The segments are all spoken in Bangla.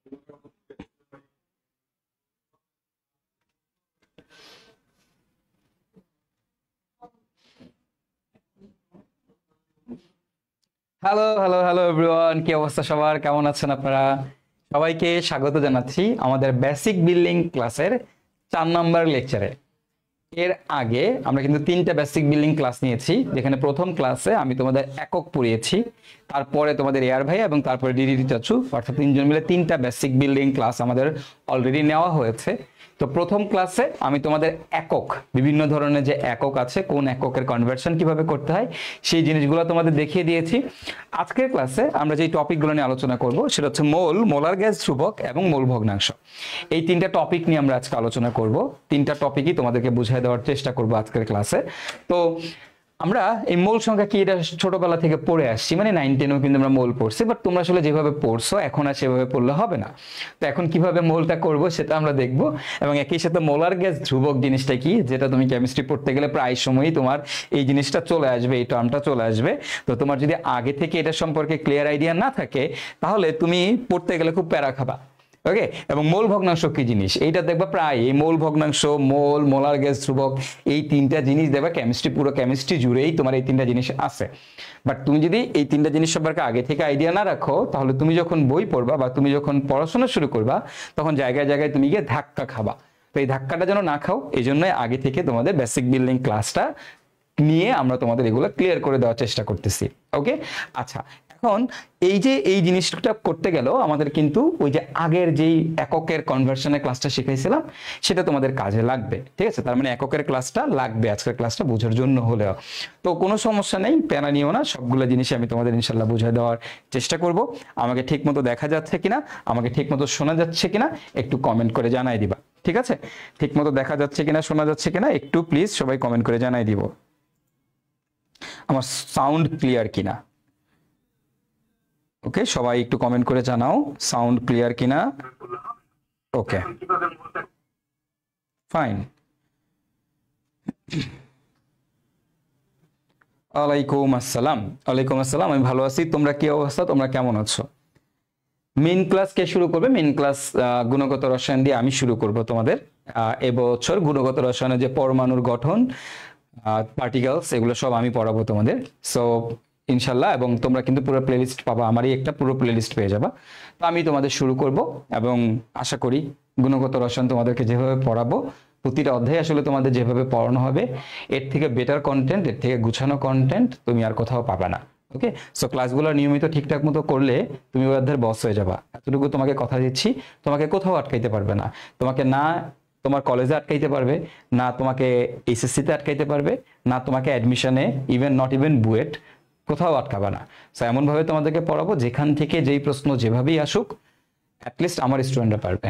হ্যালো হ্যালো হ্যালো এভরিওয়ান, কি অবস্থা সবার? কেমন আছেন আপনারা? সবাইকে স্বাগত জানাচ্ছি আমাদের বেসিক বিল্ডিং ক্লাসের 4 নম্বর লেকচারে। এর আগে আমরা কিন্তু 3টা বেসিক বিল্ডিং ক্লাস নিয়েছি, যেখানে প্রথম ক্লাসে আমি তোমাদের একক পড়িয়েছি, তারপরে তোমাদের এয়ার ভাই এবং তারপরে ডিডি চাচু, অর্থাৎ 3জন মিলে 3টা বেসিক বিল্ডিং ক্লাস আমাদের অলরেডি নেওয়া হয়েছে। তো প্রথম ক্লাসে আমি তোমাদের একক, বিভিন্ন ধরনের যে একক আছে, কোন এককের কনভার্সন কিভাবে করতে হয় সেই জিনিসগুলো তোমাদের দেখিয়ে দিয়েছি। আজকের ক্লাসে আমরা যে টপিকগুলো নিয়ে আলোচনা করব সেটা হচ্ছে মোল, মোলার গ্যাস ধ্রুবক এবং মোল ভগ্নাংশ। এই 3টা টপিক নিয়ে আমরা আজকে আলোচনা করব। 3টা টপিকই তোমাদেরকে বুঝিয়ে দেওয়ার চেষ্টা করব আজকের ক্লাসে। তো আমরা এই মোল সংখ্যা কি, এটা ছোটবেলা থেকে পড়ে আসছি, মানে 9-10-ও কিন্তু আমরা মোল পড়ছি, বাট তোমরা আসলে যেভাবে পড়ছো এখন আর সেভাবে পড়লে হবে না। তো এখন কিভাবে মোলটা করব সেটা আমরা দেখব, এবং একই সাথে মোলার গ্যাস ধ্রুবক জিনিসটা কি, যেটা তুমি কেমিস্ট্রি পড়তে গেলে প্রায় সময়ই তোমার এই জিনিসটা চলে আসবে, এই টার্মটা চলে আসবে। তো তোমার যদি আগে থেকে এটা সম্পর্কে ক্লিয়ার আইডিয়া না থাকে তাহলে তুমি পড়তে গেলে খুব প্যারা খাবা। ওকে, এবং মোল ভগ্নাংশ কি জিনিস এইটা দেখবা প্রায়, এই মোল ভগ্নাংশ, মোল, মোলার গ্যাস ধ্রুবক, এই 3টা জিনিস দেখবা কেমিস্ট্রি, পুরো কেমিস্ট্রি জুড়েই তোমার এই 3টা জিনিস আছে। বাট তুমি যদি এই 3টা জিনিস সম্পর্কে আগে থেকে আইডিয়া না রাখো তাহলে তুমি যখন বই পড়বা বা তুমি যখন পড়াশোনা শুরু করবা তখন জায়গায় জায়গায় তুমি গিয়ে ধাক্কা খাবা। তো এই ধাক্কাটা যেন না খাও, এই জন্য আগে থেকে তোমাদের বেসিক বিল্ডিং ক্লাসটা নিয়ে আমরা তোমাদের এগুলো ক্লিয়ার করে দেওয়ার চেষ্টা করতেছি। ওকে, আচ্ছা, এখন এই যে এই জিনিসটা করতে গেল আমাদের কিন্তু ওই যে আগের যেই এককের কনভার্সনের ক্লাসটা শিখাইছিলাম সেটা তোমাদের কাজে লাগবে, ঠিক আছে? তার মানে এককের ক্লাসটা লাগবে আজকের ক্লাসটা বোঝার জন্য হলেও। তো কোনো সমস্যা নেই, প্যারা নিও না, সবগুলো জিনিস আমি তোমাদের ইনশাল্লাহ বুঝিয়ে দেওয়ার চেষ্টা করব। আমাকে ঠিক মতো দেখা যাচ্ছে কিনা, আমাকে ঠিক মতো শোনা যাচ্ছে কিনা একটু কমেন্ট করে জানাই দিবা, ঠিক আছে? ঠিক মতো দেখা যাচ্ছে কিনা, শোনা যাচ্ছে কিনা একটু প্লিজ সবাই কমেন্ট করে জানাই দিব, আমার সাউন্ড ক্লিয়ার কিনা। ওকে, সবাই একটু কমেন্ট করে জানাও সাউন্ড ক্লিয়ার কিনা। ওকে, ফাইন। ওয়ালাইকুম আসসালাম। ওয়ালাইকুম আসসালাম, আমি ভালো আছি, তোমরা কি অবস্থা, তোমরা কেমন আছো? মেইন ক্লাস কে শুরু করবে? মেইন ক্লাস গুণগত রসায়ন দিয়ে আমি শুরু করব তোমাদের। এবছর গুণগত রসায়নের যে পরমাণুর গঠন, পার্টিকেলস, এগুলো সব আমি পড়াবো তোমাদের। সো ইনশাল্লাহ, এবং তোমরা কিন্তু পুরো প্লেলিস্ট পাবা, আমারই একটা পুরো প্লেলিস্ট পেয়ে যাবা। তো আমি তোমাদের শুরু করব, এবং আশা করি গুণগত রসায়ন তোমাদেরকে যেভাবে পড়াবো, প্রতিটা অধ্যায় আসলে তোমাদের যেভাবে পড়ানো হবে, এর থেকে বেটার কন্টেন্ট, এর থেকে গুছানো কন্টেন্ট তুমি আর কোথাও পাবে না। ওকে, সো ক্লাসগুলো নিয়মিত ঠিকঠাক মতো করলে তুমি ওই অধ্যায়ের বস হয়ে যাবা, এতটুকু তোমাকে কথা দিচ্ছি। তোমাকে কোথাও আটকাইতে পারবে না, তোমাকে না তোমার কলেজে আটকাইতে পারবে, না তোমাকে এইচএসসিতে আটকাইতে পারবে, না তোমাকে অ্যাডমিশনে, ইভেন নট ইভেন বুয়েট, কোথাও আটকাবে না। সো এমনভাবে তোমাদেরকে পড়াবো যেখান থেকে যেই প্রশ্ন যেভাবেই আসুক অ্যাটলিস্ট আমার স্টুডেন্টরা পারবে,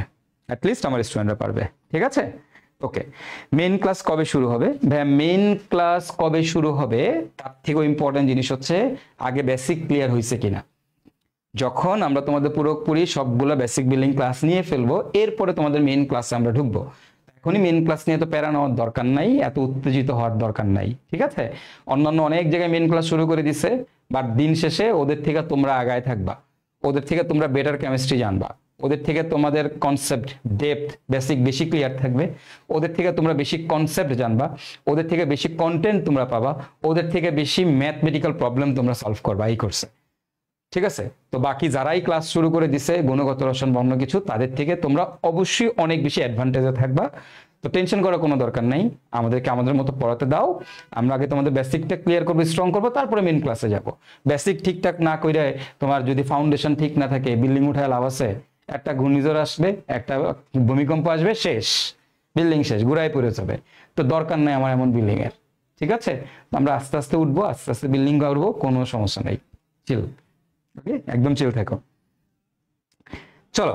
অ্যাটলিস্ট আমার স্টুডেন্টরা পারবে, ঠিক আছে? ওকে, মেইন ক্লাস কবে শুরু হবে? ভাইয়া মেইন ক্লাস কবে শুরু হবে তার থেকেও ইম্পর্টেন্ট জিনিস হচ্ছে আগে বেসিক ক্লিয়ার হয়েছে কিনা। যখন আমরা তোমাদের পুরোপুরি সবগুলো বেসিক বিল্ডিং ক্লাস নিয়ে ফেলবো এরপরে তোমাদের মেইন ক্লাসে আমরা ঢুকবো। এখনই মেইন ক্লাস নিয়ে তো প্যারা নেওয়ার দরকার নাই, এত উত্তেজিত হওয়ার দরকার নাই, ঠিক আছে? অন্যান্য অনেক জায়গায় মেইন ক্লাস শুরু করে দিছে, বাট দিন শেষে ওদের থেকে তোমরা আগায় থাকবা, ওদের থেকে তোমরা বেটার কেমিস্ট্রি জানবা, ওদের থেকে তোমাদের কনসেপ্ট ডেপথ বেসিক বেশি ক্লিয়ার থাকবে, ওদের থেকে তোমরা বেশি কনসেপ্ট জানবা, ওদের থেকে বেশি কন্টেন্ট তোমরা পাবা, ওদের থেকে বেশি ম্যাথমেটিক্যাল প্রবলেম তোমরা সলভ করবা এই কোর্সে, ঠিক আছে? তো বাকি যারাই ক্লাস শুরু করে দিছে গুণগত রসায়ন বা অন্য কিছু, তাদের থেকে তোমরা অবশ্যই অনেক বেশি অ্যাডভান্টেজে থাকবা। তো টেনশন করার কোনো দরকার নাই, আমাদেরকে আমাদের মতো পড়াতে দাও। আমরা আগে তোমাদের বেসিকটা ক্লিয়ার করবো, স্ট্রং করবো, তারপরে মেইন ক্লাসে যাব। বেসিক ঠিকঠাক না করে তোমার যদি ফাউন্ডেশন ঠিক না থাকে, বিল্ডিং উঠায় লাভ আছে? একটা ঘূর্ণিঝড় আসবে, একটা ভূমিকম্প আসবে, শেষ, বিল্ডিং শেষ, গুড়ায় পড়ে যাবে। তো দরকার নাই আমার এমন বিল্ডিং এর, ঠিক আছে? আমরা আস্তে আস্তে উঠবো, আস্তে আস্তে বিল্ডিং করবো, কোনো সমস্যা নেই, চিল। ওকে, একদম চিল থাকো। চলো,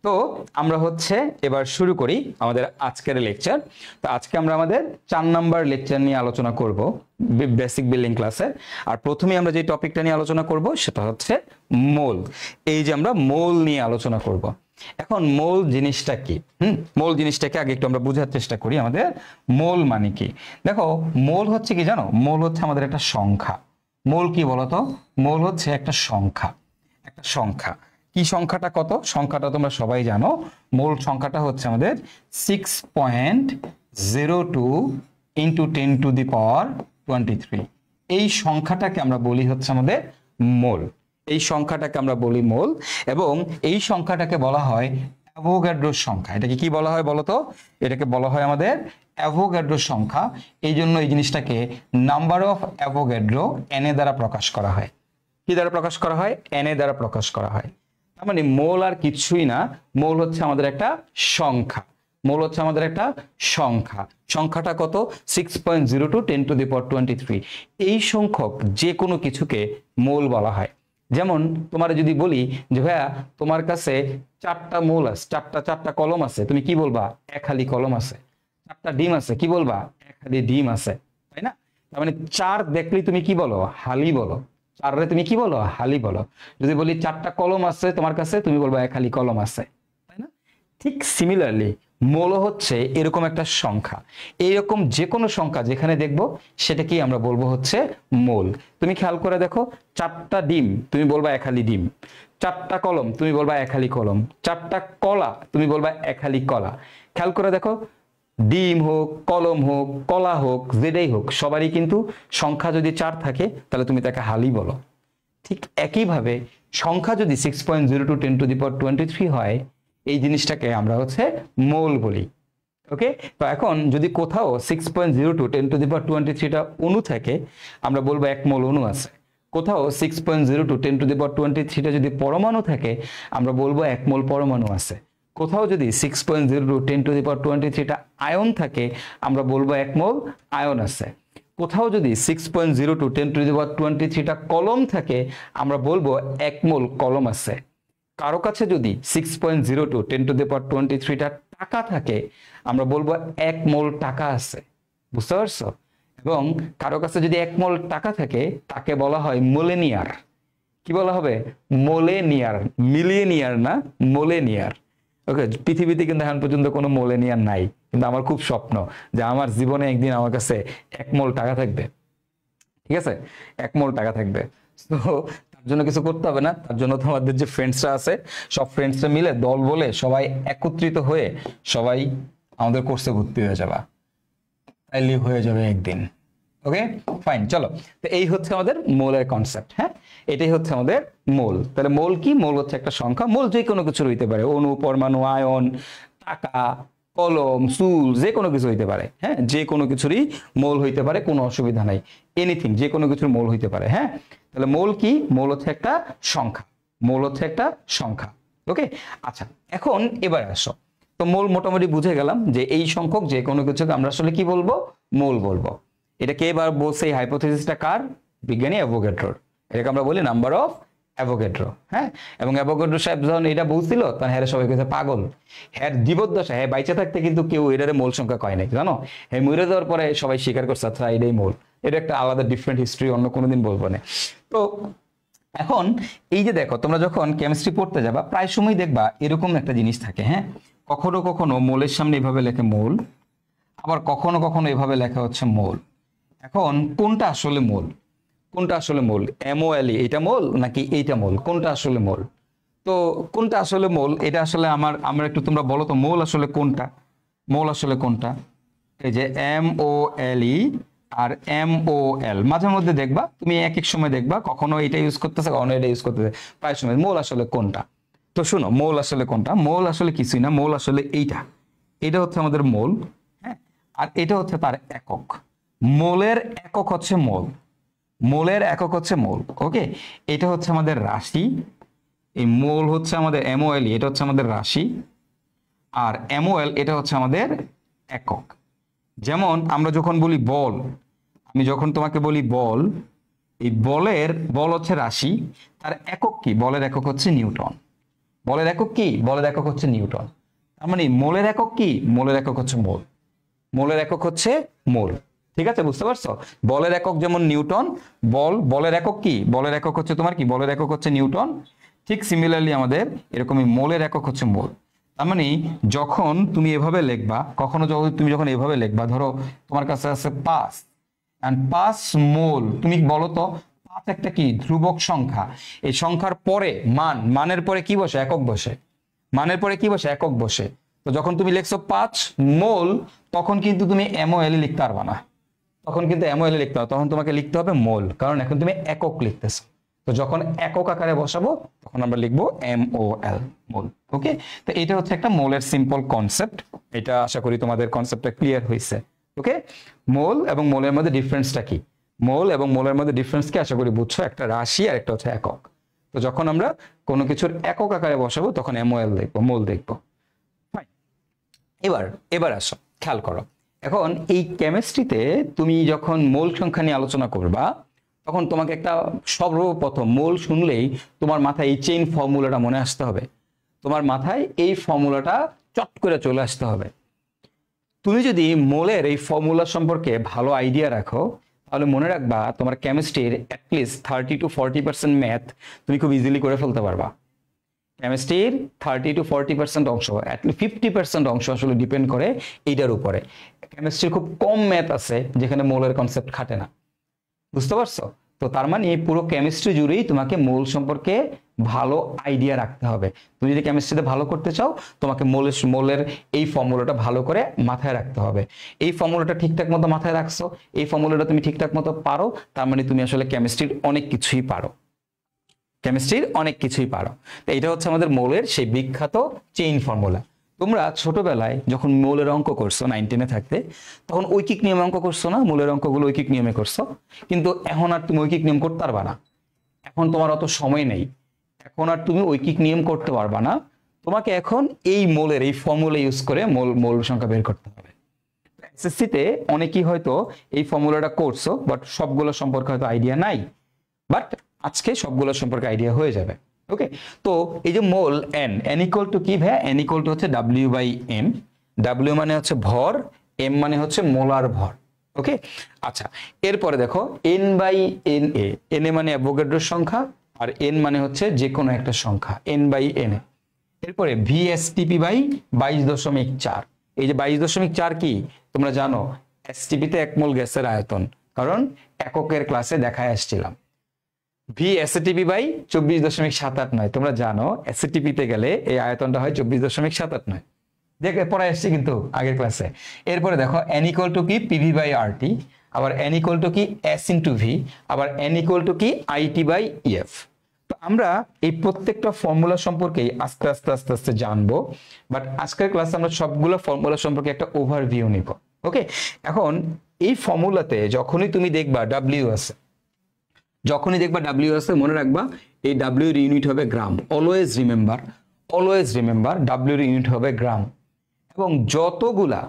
তো আমরা হচ্ছে এবার শুরু করি আমাদের আজকের লেকচার। তো আজকে আমরা আমাদের 4 নম্বর লেকচার নিয়ে আলোচনা করব বেসিক বিল্ডিং ক্লাসে। আর প্রথমে আমরা যে টপিকটা নিয়ে আলোচনা করব সেটা হচ্ছে মোল। এই যে আমরা মোল নিয়ে আলোচনা করব। এখন মোল জিনিসটা কি? মোল জিনিসটাকে আগে একটু আমরা বোঝার চেষ্টা করি, আমাদের মোল মানে কি। দেখো, মোল হচ্ছে কি জানো? মোল হচ্ছে আমাদের একটা সংখ্যা। মোল কি বলতো? মোল হচ্ছে একটা সংখ্যা, একটা সংখ্যা। কি সংখ্যাটা কত? সংখ্যাটা তোমরা সবাই জানো, মোল সংখ্যাটা হচ্ছে আমাদের 6.02 ইন্টু 10⁻23। এই সংখ্যাটাকে আমরা বলি হচ্ছে আমাদের মোল। এই সংখ্যাটাকে আমরা বলি মোল, এবং এই সংখ্যাটাকে বলা হয় অ্যাভোগাড্রোর সংখ্যা। এটাকে কি বলা হয় বলো তো? এটাকে বলা হয় আমাদের অ্যাভোগাড্রোর সংখ্যা। এই জন্য এই জিনিসটাকে number of Avogadro N A দ্বারা প্রকাশ করা হয়। কি দ্বারা প্রকাশ করা হয়? এন এ দ্বারা প্রকাশ করা হয়। তার মানে মোল আর কিছুই না, মোল হচ্ছে আমাদের একটা সংখ্যা। মোল হচ্ছে আমাদের একটা সংখ্যা। সংখ্যাটা কত? 6.02 10⁻23। এই সংখ্যক যে কোনো কিছুকে মোল বলা হয়। যেমন তোমার যদি বলি যে ভাইয়া তোমার কাছে 4টা মোল আছে, চারটা কলম আছে, তুমি কি বলবা? এক হালি কলম আছে। 4টা ডিম আছে, কি বলবা? এক হালি ডিম আছে, তাই না? তার মানে 4 দেখলেই তুমি কি বলো? হালি বলো। 4 তুমি কি বলো? হালি বলো। যদি বলি 4টা কলম আছে তোমার কাছে, তুমি বলবা এক হালি কলম আছে, তাই না? ঠিক সিমিলারলি মোল হচ্ছে এরকম একটা সংখ্যা। এইরকম যে কোনো সংখ্যা যেখানে দেখবো সেটাকেই আমরা বলবো হচ্ছে মোল। তুমি খেয়াল করে দেখো, 4টা ডিম তুমি বলবা এক হালি ডিম, 4টা কলম তুমি বলবা এক হালি কলম, 4টা কলা তুমি বলবা এক হালি কলা। খেয়াল করে দেখো, ডিম হোক, কলম হোক, কলা হোক, যেটাই হোক, সবারই কিন্তু সংখ্যা যদি 4 থাকে তাহলে তুমি তাকে হালি বলো। ঠিক একইভাবে সংখ্যা যদি 6.02 10⁻23 হয়, এই জিনিসটাকে আমরা হচ্ছে মোল বলি। ওকে, তো এখন যদি কোথাও 6.02 10⁻23টা অণু থাকে, আমরা বলবো এক মোল অণু আছে। কোথাও 6.02 10⁻23টা যদি পরমাণু থাকে, আমরা বলবো এক মোল পরমাণু আছে। কোথাও যদি 6.02 10⁻23টা আয়ন থাকে, আমরা বলবো এক মোল আয়ন আছে। কোথাও যদি 6.02 10⁻23টা কলম থাকে, আমরা বলবো এক মোল কলম আছে। কারো কাছে যদি 6.02 10⁻23টা টাকা থাকে, আমরা বলবো এক মোল টাকা আছে। বুঝতে পারছো? এবং কারো কাছে যদি এক মোল টাকা থাকে, তাকে বলা হয় মোলেনিয়ার। কি বলা হবে? মোলেনিয়ার। মিলিয়নিয়ার না, মোলেনিয়ার। ওকে, পৃথিবীতে কিন্তু এখন পর্যন্ত কোনো মোলেনিয়ার নাই, কিন্তু আমার খুব স্বপ্ন যে আমার জীবনে একদিন আমার কাছে এক মোল টাকা থাকবে। ঠিক আছে, এক মোল টাকা থাকবে। তো তার জন্য কিছু করতে হবে না, তার জন্য তোমাদের যে ফ্রেন্ডসরা আছে, সব ফ্রেন্ডসরা মিলে দল বলে সবাই একত্রিত হয়ে সবাই আমাদের কোর্সে ভর্তি হয়ে যাবা, তাইলে হয়ে যাবে একদিন। ওকে ফাইন, চলো। তো এই হচ্ছে আমাদের মোলের কনসেপ্ট। হ্যাঁ, এটাই হচ্ছে আমাদের মোল। তাহলে মোল কি? মোল হচ্ছে একটা সংখ্যা। মোল যে কোনো কিছু হইতে পারে, অণু, পরমাণু, আয়ন, টাকা, কলম, চুল, যে কোনো কিছু হইতে পারে। হ্যাঁ, যে কোনো কিছুরই মোল হইতে পারে, কোনো অসুবিধা নাই। এনিথিং, যে কোনো কিছুর মোল হইতে পারে। হ্যাঁ, তাহলে মোল কি? মোল হচ্ছে একটা সংখ্যা। মোল হচ্ছে একটা সংখ্যা। ওকে, আচ্ছা, এখন এবার আসো। তো মোল মোটামুটি বুঝে গেলাম যে এই সংখ্যক যে কোনো কিছুকে আমরা আসলে কি বলবো? মোল বলবো। এটা কে এবার বলছে? এই হাইপোথিসিসটা কার? বিজ্ঞানী অ্যাভোগাড্রোর। এটাকে আমরা বলি নাম্বার অফ অ্যাভোগাড্রো। হ্যাঁ, এবং অ্যাভোগাড্রো সাহেব যখন এটা বলছিল তখন হ্যাঁ সবাই কেছে পাগল। হ্যাঁ জীবদ্দশা, হ্যাঁ বাইচে থাকতে কিন্তু কেউ এটারে মোল সংখ্যা কয় নাই, জানো? হ্যাঁ মরে যাওয়ার পরে সবাই স্বীকার করছে আচ্ছা এটাই মোল। এটা একটা আলাদা ডিফারেন্ট হিস্ট্রি, অন্য কোনোদিন বলবো না। তো এখন এই যে দেখো, তোমরা যখন কেমিস্ট্রি পড়তে যাবা প্রায় সময় দেখবা এরকম একটা জিনিস থাকে। হ্যাঁ, কখনো কখনো মোলের সামনে এভাবে লেখে মোল, আবার কখনো কখনো এভাবে লেখা হচ্ছে মোল। এখন কোনটা আসলে মোল? কোনটা আসলে মোল? MOLE এটা মোল নাকি এইটা মোল? কোনটা আসলে মোল? তো কোনটা আসলে মোল এটা আসলে আমরা একটু, তোমরা বলো তো মোল আসলে কোনটা? মোল আসলে কোনটা? এই যে MOLE আর MOL মাঝে মধ্যে দেখবা, তুমি এক এক সময় দেখবা কখনো এটা ইউজ করতেছে, কখনো এটা ইউজ করতেছে। প্রায় সময় মোল আসলে কোনটা? তো শোনো, মোল আসলে কোনটা? মোল আসলে কিছুই না, মোল আসলে এইটা। এটা হচ্ছে আমাদের মোল। হ্যাঁ, আর এটা হচ্ছে তার একক। মোলের একক হচ্ছে মোল। মোলের একক হচ্ছে মোল। ওকে, এটা হচ্ছে আমাদের রাশি। এই মোল হচ্ছে আমাদের MOLE, এটা হচ্ছে আমাদের রাশি। আর MOL এটা হচ্ছে আমাদের একক। যেমন আমরা যখন বলি বল, আমি যখন তোমাকে বলি বল, এই বল হচ্ছে রাশি, তার একক কি? বলের একক হচ্ছে নিউটন। বলের একক কি? বলের একক হচ্ছে নিউটন। তার মানে মোলের একক কি? মোলের একক হচ্ছে মোল। মোলের একক হচ্ছে মোল। ঠিক আছে, বুঝতে পারছো? বলের একক যেমন নিউটন, বলের একক কি? বলের একক হচ্ছে তোমার কি? বলের একক হচ্ছে নিউটন। ঠিক সিমিলারলি আমাদের এরকমই মোলের একক হচ্ছে মোল। তার মানে যখন তুমি এভাবে লিখবা, কখনো তুমি যখন এভাবে লিখবা, ধরো তোমার কাছে আছে 5 মোল, তুমি বলো তো 5 একটা কি ধ্রুবক সংখ্যা, এই সংখ্যার পরে মানের পরে কি বসে? একক বসে। মানের পরে কি বসে? একক বসে। তো যখন তুমি লিখছো 5 মোল, তখন কিন্তু তুমি MOL লিখতে পারবা না, তখন কিন্তু MOL লিখতে হবে, তখন তোমাকে লিখতে হবে মোল, কারণ এখন তুমি একক লিখতেছো। তো যখন একক আকারে বসাবো তখন আমরা লিখবো MOL, মোল। ওকে, তো এটা হচ্ছে একটা মোলের সিম্পল কনসেপ্ট। এটা আশা করি তোমাদের কনসেপ্টটা ক্লিয়ার হয়েছে। ওকে, মোল এবং মোলের মধ্যে ডিফারেন্সটা কি? মোল এবং মোলের মধ্যে ডিফারেন্স কি আশা করি বুঝছো? একটা রাশি আর একটা হচ্ছে একক। তো যখন আমরা কোনো কিছুর একক আকারে বসাবো তখন MOL দেখবো, মোল দেখবো। এবার আসো, খেয়াল করো। এখন এই কেমিস্ট্রিতে তুমি যখন মোল সংখ্যা নিয়ে আলোচনা করবা, তখন তোমাকে একটা সর্বপ্রথম মোল শুনলেই তোমার মাথায় এই চেইন ফর্মুলাটা মনে আসতে হবে। তোমার মাথায় এই ফর্মুলাটা চট করে চলে আসতে হবে। তুমি যদি মোলের এই ফর্মুলা সম্পর্কে ভালো আইডিয়া রাখো, তাহলে মনে রাখবা তোমার কেমিস্ট্রির অ্যাটলিস্ট 30 to 40% ম্যাথ তুমি খুব ইজিলি করে ফেলতে পারবা। কেমিস্ট্রির 30 to 40% অংশ, অ্যাটলিস্ট 50% অংশ আসলে ডিপেন্ড করে এইটার উপরে। কেমিস্ট্রির খুব কম ম্যাথ আছে যেখানে মোলের কনসেপ্ট খাটে না, বুঝতে পারছো? তো তার মানে এই পুরো কেমিস্ট্রি জুড়েই তোমাকে মোল সম্পর্কে ভালো আইডিয়া রাখতে হবে। তুমি যদি কেমিস্ট্রিতে ভালো করতে চাও, তোমাকে মোলের এই ফর্মুলাটা ভালো করে মাথায় রাখতে হবে। এই ফর্মুলাটা ঠিকঠাক মতো মাথায় রাখছো, এই ফর্মুলাটা তুমি ঠিকঠাক মতো পারো, তার মানে তুমি আসলে কেমিস্ট্রির অনেক কিছুই পারো, কেমিস্ট্রির অনেক কিছুই পারো। তো এটা হচ্ছে আমাদের মোলের সেই বিখ্যাত চেইন ফর্মুলা। তোমরা ছোটবেলায় যখন মোলের অঙ্ক করছো 9, 10-এ থাকতে, তখন ঐকিক নিয়মে অঙ্ক করছো না? মোলের অঙ্কগুলো ঐকিক নিয়মে করছো, কিন্তু এখন আর তুমি ঐকিক নিয়ম করতে পারবা না। এখন তোমার অত সময় নেই, এখন আর তুমি ঐকিক নিয়ম করতে পারবা না। তোমাকে এখন এই মোলের এই ফর্মুলা ইউজ করে মোল সংখ্যা বের করতে হবে। এসএসসিতে অনেকেই হয়তো এই ফর্মুলাটা করছো, বাট সবগুলো সম্পর্কে হয়তো আইডিয়া নাই। বাট আজকে সবগুলো সম্পর্কে আইডিয়া হয়ে যাবে। ওকে, তো এই যে মোল n ইকুয়াল টু কি ভাইয়া? n ইকুয়াল টু হচ্ছে W/m। W মানে হচ্ছে ভর, m মানে হচ্ছে মোলার ভর। ওকে, আচ্ছা, এরপরে দেখো n/na, na মানে অ্যাভোগাড্রোর সংখ্যা, আর n মানে হচ্ছে যে কোনো একটা সংখ্যা, n/na। এরপরে VSTP/22.4। এই যে 22.4 কি তোমরা জানো? STP তে 1 মোল গ্যাসের আয়তন, কারণ এককের ক্লাসে দেখায় আসছিলাম। VSATP/24.789, তোমরা জানো SATP তে গেলে এই আয়তনটা হয় 24.789, দেখে পড়ায় আসছি কিন্তু আগের ক্লাসে। এরপরে দেখো n ইকুয়াল টু কি? PV/RT, আবার n ইকুয়াল টু কি? S ইন্টু V, আবার n ইকুয়াল টু কি? IT/EF। তো আমরা এই প্রত্যেকটা ফর্মুলা সম্পর্কে আস্তে আস্তে জানবো, বাট আজকের ক্লাসে আমরা সবগুলো ফর্মুলা সম্পর্কে একটা ওভারভিউ নিব। ওকে, এখন এই ফর্মুলাতে যখনই তুমি দেখবা W আছে, মনে রাখবা এই W এর ইউনিট হবে গ্রাম। অলওয়েজ রিমেম্বার W এর ইউনিট হবে গ্রাম। এবং যতগুলা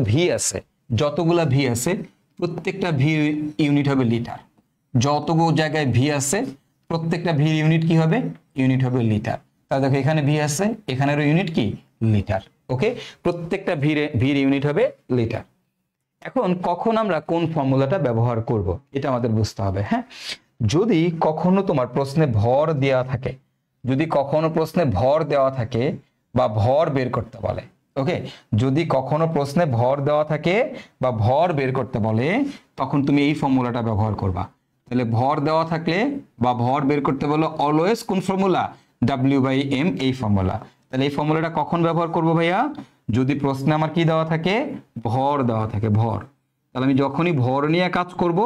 V আছে প্রত্যেকটা V ইউনিট হবে লিটার। যতগুলো জায়গায় V আছে প্রত্যেকটা V ইউনিট কি হবে? ইউনিট হবে লিটার। তাহলে দেখো এখানে V আছে, এখানেরও ইউনিট কি? লিটার। ওকে, প্রত্যেকটা V ইউনিট হবে লিটার। এখন কখন আমরা কোন ফর্মুলাটা ব্যবহার করব এটা আমাদের বুঝতে হবে। হ্যাঁ, যদি কখনো তোমার প্রশ্নে ভর দেওয়া থাকে, বা ভর বের করতে বলে, ওকে, যদি কখনো প্রশ্নে ভর দেওয়া থাকে বা ভর বের করতে বলে, তখন তুমি এই ফর্মুলাটা ব্যবহার করবা। তাহলে ভর দেওয়া থাকলে বা ভর বের করতে বলো, অলওয়েজ কোন ফর্মুলা? W/m, এই ফর্মুলা। তাহলে এই ফর্মুলাটা কখন ব্যবহার করব ভাইয়া? যদি প্রশ্নে আমার কি দেওয়া থাকে? ভর দেওয়া থাকে, ভর। তাহলে আমি যখনই ভর নিয়ে কাজ করব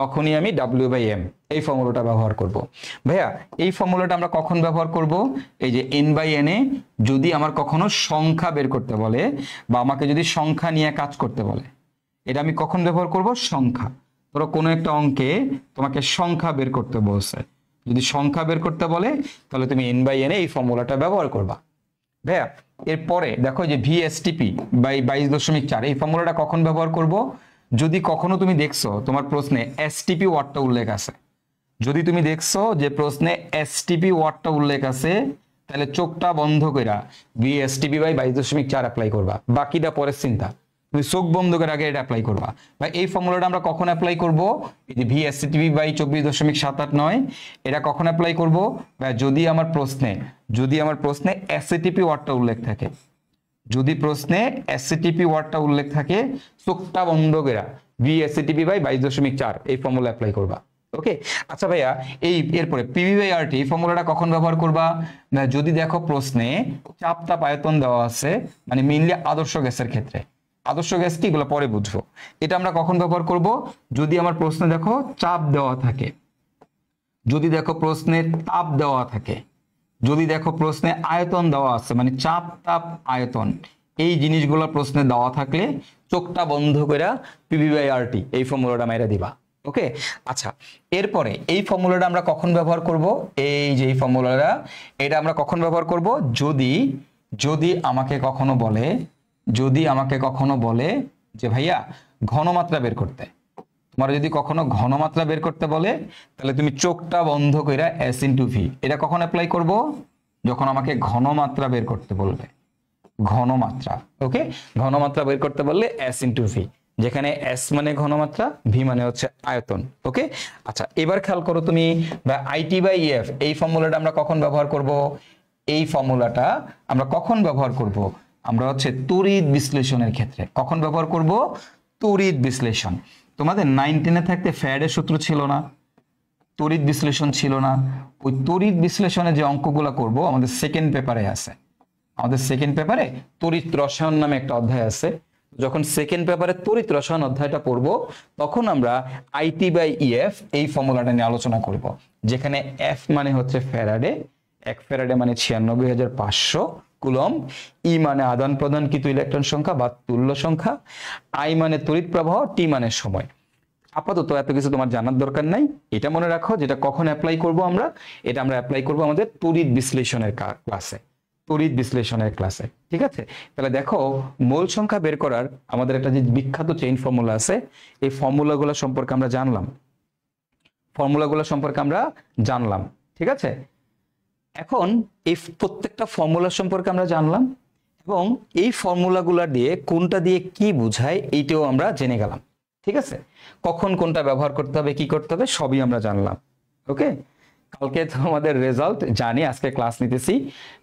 তখনই আমি W/m এই ফর্মুলাটা ব্যবহার করব। ভাইয়া এই ফর্মুলাটা আমরা কখন ব্যবহার করব? এই যে n/na, যদি আমার কখনো সংখ্যা বের করতে বলে বা আমাকে যদি সংখ্যা নিয়ে কাজ করতে বলে, এটা আমি কখন ব্যবহার করব? সংখ্যা। ধরো কোনো একটা অঙ্কে তোমাকে সংখ্যা বের করতে বলছে, যদি সংখ্যা বের করতে বলে তাহলে তুমি n/na এই ফর্মুলাটা ব্যবহার করবা। ভাইয়া এরপরে দেখো যে VSTP/22.4 এই ফর্মুলাটা কখন ব্যবহার করব? যদি কখনো তুমি দেখছো তোমার প্রশ্নে STP ওয়ার্ডটা উল্লেখ আছে, যদি তুমি দেখছো যে প্রশ্নে STP ওয়ার্ডটা উল্লেখ আছে, তাহলে চোখটা বন্ধ কইরা VSTP/22.4 অ্যাপ্লাই করবা। বাকিটা পরের চিন্তা, তুমি চোখ বন্ধ করে আগে এটা অ্যাপ্লাই করবা। ভাই এই ফর্মুলাটা আমরা কখন অ্যাপ্লাই করব? এই যে VSTP/24.789 এটা কখন অ্যাপ্লাই করব? ভাই যদি আমার প্রশ্নে SATP ওয়ার্ডটা উল্লেখ থাকে, যদি প্রশ্নে SATP ওয়ার্ডটা উল্লেখ থাকে, চোখটা বন্ধ করে VSATP/22.4 এই ফর্মুলা অ্যাপ্লাই করবা। ওকে। আচ্ছা ভাইয়া, এরপরে PV/RT এই ফর্মুলাটা কখন ব্যবহার করবা? না, যদি দেখো প্রশ্নে চাপ তাপ আয়তন দেওয়া আছে, মানে মেইনলি আদর্শ গ্যাসের ক্ষেত্রে। আদর্শ গ্যাস কি, এগুলো পরে বুঝবো। এটা আমরা কখন ব্যবহার করব? যদি আমার প্রশ্নে দেখো চাপ দেওয়া থাকে, যদি দেখো প্রশ্নে তাপ দেওয়া থাকে, যদি দেখো প্রশ্নে আয়তন দেওয়া আছে, মানে চাপ তাপ আয়তন, এই জিনিসগুলো প্রশ্নে দেওয়া থাকলে চোখটা বন্ধ করে PV/RT এই ফর্মুলাটা মাইরা দিবা। ওকে। আচ্ছা, এরপরে এই ফর্মুলাটা আমরা কখন ব্যবহার করব? এই যে এই ফর্মুলাটা, এটা আমরা কখন ব্যবহার করব? যদি যদি আমাকে কখনো বলে, যদি আমাকে কখনো বলে যে ভাইয়া ঘনমাত্রা বের করতে, তোমার যদি কখনো ঘনমাত্রা বের করতে বলে, তাহলে তুমি চোখটা বন্ধ কইরা S × V, এটা কখন অ্যাপ্লাই করব? যখন আমাকে ঘনমাত্রা বের করতে বলবে। ঘনমাত্রা, ওকে। ঘনমাত্রা বের করতে বললে S × V, যেখানে S মানে ঘনমাত্রা, V মানে হচ্ছে আয়তন। ওকে। আচ্ছা, এবার খেয়াল করো তুমি, IT/EF এই ফর্মুলাটা আমরা কখন ব্যবহার করব? এই ফর্মুলাটা আমরা কখন ব্যবহার করব? আমরা হচ্ছে তড়িৎ বিশ্লেষণের ক্ষেত্রে। কখন ব্যবহার করব? তড়িৎ বিশ্লেষণ। তোমাদের 9 10-এ থাকতে ফ্যারাডের সূত্র ছিল না? তড়িৎ বিশ্লেষণ ছিল না? ওই তড়িৎ বিশ্লেষণে যে অঙ্কগুলো করব আমাদের সেকেন্ড পেপারে আছে। আমাদের সেকেন্ড পেপারে তড়িৎ রসায়ন নামে একটা অধ্যায় আছে। যখন সেকেন্ড পেপারে তড়িৎ রসায়ন অধ্যায়টা পড়ব, তখন আমরা IT/EF এই ফর্মুলাটা নিয়ে আলোচনা করব, যেখানে F মানে হচ্ছে ফ্যারাডে, 1 ফ্যারাডে মানে 96,500 কুলম্ব, ই মানে আদান প্রদানকৃত ইলেকট্রন সংখ্যা বা তুল্য সংখ্যা, আই মানে তড়িৎ প্রবাহ, টি মানে সময়। আপাতত এত কিছু তোমার জানার দরকার নাই। এটা মনে রাখো, যেটা কখন অ্যাপ্লাই করব আমরা, এটা আমরা অ্যাপ্লাই করব আমাদের তড়িৎ বিশ্লেষণের ক্লাসে, তড়িৎ বিশ্লেষণের ক্লাসে। ঠিক আছে? তাহলে দেখো, মোল সংখ্যা বের করার আমাদের একটা যে বিখ্যাত চেইন ফর্মুলা আছে, এই ফর্মুলাগুলো সম্পর্কে আমরা জানলাম, ফর্মুলাগুলো সম্পর্কে আমরা জানলাম। ঠিক আছে? এখন এই প্রত্যেকটা ফর্মুলা সম্পর্কে আমরা জানলাম, এবং এই ফর্মুলাগুলো দিয়ে কোনটা দিয়ে কি বোঝায় এইটাও আমরা জেনে গেলাম। ঠিক আছে? কখন কোনটা ব্যবহার করতে হবে, কি করতে হবে, সবই আমরা জানলাম। ওকে। কালকে তোমাদের রেজাল্ট জানি, আজকে ক্লাস নিতেছি,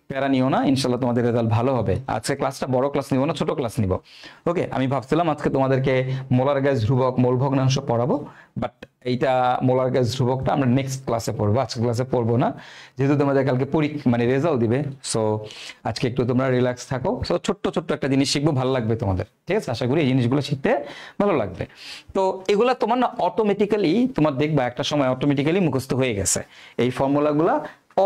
প্যারা নিও না, ইনশাল্লাহ তোমাদের রেজাল্ট ভালো হবে। আজকে ক্লাসটা বড় ক্লাস নিব না, ছোট ক্লাস নিব। ওকে। আমি ভাবছিলাম আজকে তোমাদেরকে মোলার গ্যাস ধ্রুবক, মোল ভগ্নাংশ পড়াবো, বাট এইটা মোলার গ্যাস ধ্রুবকটা আমরা নেক্সট ক্লাসে পড়বো, আজকে ক্লাসে পড়বো না, যেহেতু তোমাদের কালকে পরীক্ষা মানে রেজাল্ট দিবে। সো আজকে একটু তোমরা রিল্যাক্স থাকো। সো ছোট্ট ছোট্ট একটা জিনিস শিখবো, ভালো লাগবে তোমাদের। ঠিক আছে? আশা করি এই জিনিসগুলো শিখতে ভালো লাগবে। তো এগুলা তোমার না অটোমেটিক্যালি, তোমার দেখবা একটা সময় অটোমেটিক্যালি মুখস্থ হয়ে গেছে। এই ফর্মুলাগুলা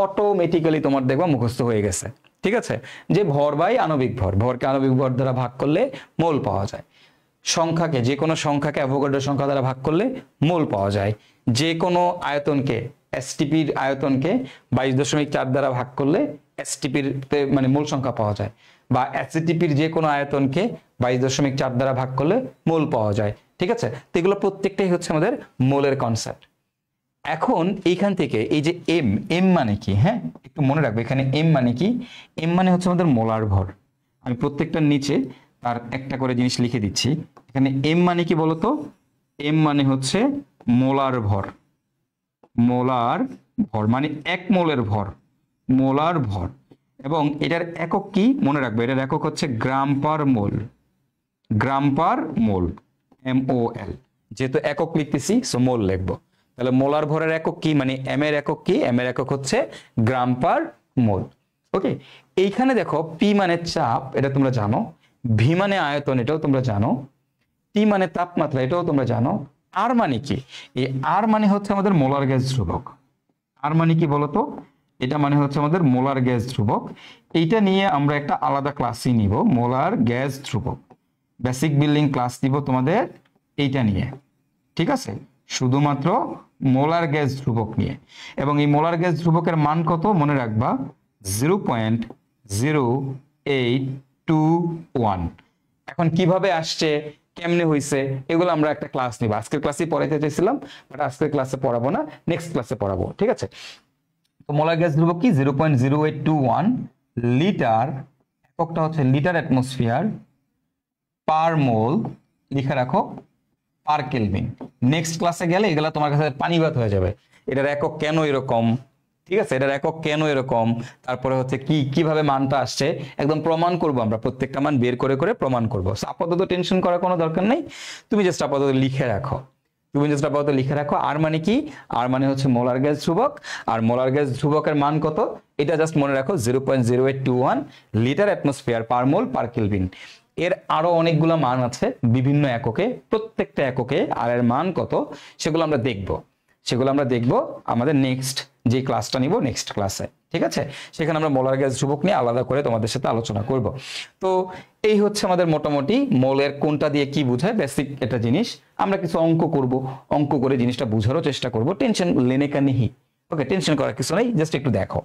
অটোমেটিক্যালি তোমার দেখবা মুখস্থ হয়ে গেছে। ঠিক আছে? যে ভর বাই আণবিক ভর, ভরকে আণবিক ভর দ্বারা ভাগ করলে মোল পাওয়া যায়। সংখ্যাকে, যে কোনো সংখ্যাকে অ্যাভোগাড্রো সংখ্যা দ্বারা ভাগ করলে মোল পাওয়া যায়। যে কোনো আয়তনকে, এসটিপির আয়তনকে 22.4 দ্বারা ভাগ করলে এসটিপির মানে মোল সংখ্যা পাওয়া যায়, বা এসটিপির যে কোনো আয়তনকে 22.4 দ্বারা ভাগ করলে মোল পাওয়া যায়। ঠিক আছে? তো এগুলো প্রত্যেকটাই হচ্ছে আমাদের মোলের কনসেপ্ট। এখন এইখান থেকে এই যে এম, এম মানে কি, হ্যাঁ একটু মনে রাখবে, এখানে এম মানে কি? এম মানে হচ্ছে আমাদের মোলার ভর। আমি প্রত্যেকটার নিচে তার একটা করে জিনিস লিখে দিচ্ছি। এখানে এম মানে কি বলতো? এম মানে হচ্ছে মোলার ভর। মোলার ভর মানে 1 মোলের ভর, মোলার ভর। এবং এটার একক কি মনে রাখবে? এটার একক হচ্ছে গ্রাম পার মোল, গ্রাম পার মোল, MOL। যেহেতু একক লিখতেছি সো মোল লিখবো। তাহলে মোলার ভরের একক কি, মানে এম এর একক কি? এম এর একক হচ্ছে গ্রাম পার মোল। ওকে। এইখানে দেখো পি মানে চাপ, এটা তোমরা জানো, ভি মানে আয়তন, এটাও তোমরা জানো, টি মানে তাপমাত্রা, এটাও তোমরা জানো। আর মানে কি? এই আর মানে হচ্ছে আমাদের মোলার গ্যাস ধ্রুবক। আর মানে কি বলতো? এটা মানে হচ্ছে আমাদের মোলার গ্যাস ধ্রুবক। এইটা নিয়ে আমরা একটা আলাদা ক্লাসই নিব, মোলার গ্যাস ধ্রুবক। বেসিক বিল্ডিং ক্লাস নিব তোমাদের এইটা নিয়ে। ঠিক আছে? শুধুমাত্র মোলার গ্যাস ধ্রুবক নিয়ে। এবং এই মোলার গ্যাস ধ্রুবকের মান কত মনে রাখবা? 0.0821। এখন কিভাবে আসছে, কেমনে হইছে, এগুলো আমরা একটা ক্লাস নিব। আজকের ক্লাসে পড়াইতে চাইছিলাম, বাট আজকের ক্লাসে পড়াবো না, নেক্সট ক্লাসে পড়াবো। ঠিক আছে? তো মোলার গ্যাস ধ্রুবক কি? 0.0821 লিটার, এককটা হচ্ছে লিটার অ্যাটমসফিয়ার পার মোল, লিখে রাখো, পার কেলভিন। নেক্সট ক্লাসে গেলে এগুলা তোমার কাছে পানিবাদ হয়ে যাবে। এটার একক কেন এরকম, ঠিক আছে, এটার একক কেন এরকম, তারপরে হচ্ছে কি কিভাবে মানটা আসছে, একদম প্রমাণ করব আমরা, প্রত্যেকটা মান বের করে করে প্রমাণ করব। আপাতত টেনশন করার কোনো দরকার নেই, তুমি জাস্ট আপাতত লিখে রাখো। তুমি জাস্ট আপাতত লিখে রাখো আর মানে কি, আর মানে হচ্ছে মোলার গ্যাস ধ্রুবক, আর মোলার গ্যাস ধ্রুবকের মান কত এটা জাস্ট মনে রাখো 0.0821 লিটার অ্যাটমসফিয়ার পার মোল পার কেলভিন। এর আরো অনেকগুলো মান আছে বিভিন্ন এককে, প্রত্যেকটা এককে আর এর মান কত সেগুলো আমরা দেখব আমাদের নেক্সট যে ক্লাসটা নিব নেক্সট ক্লাসে, ঠিক আছে? সেখানে আমরা মোলার গ্যাস ধ্রুবক নিয়ে আলাদা করে তোমাদের সাথে আলোচনা করব। তো এই হচ্ছে আমাদের মোটামুটি মোলের কোনটা দিয়ে কি বোঝায় বেসিক একটা জিনিস। আমরা কিছু অঙ্ক করব, অঙ্ক করে জিনিসটা বোঝারও চেষ্টা করব। টেনশন লেনে কা নেহি, ওকে, টেনশন করার কিছু নেই, জাস্ট একটু দেখো।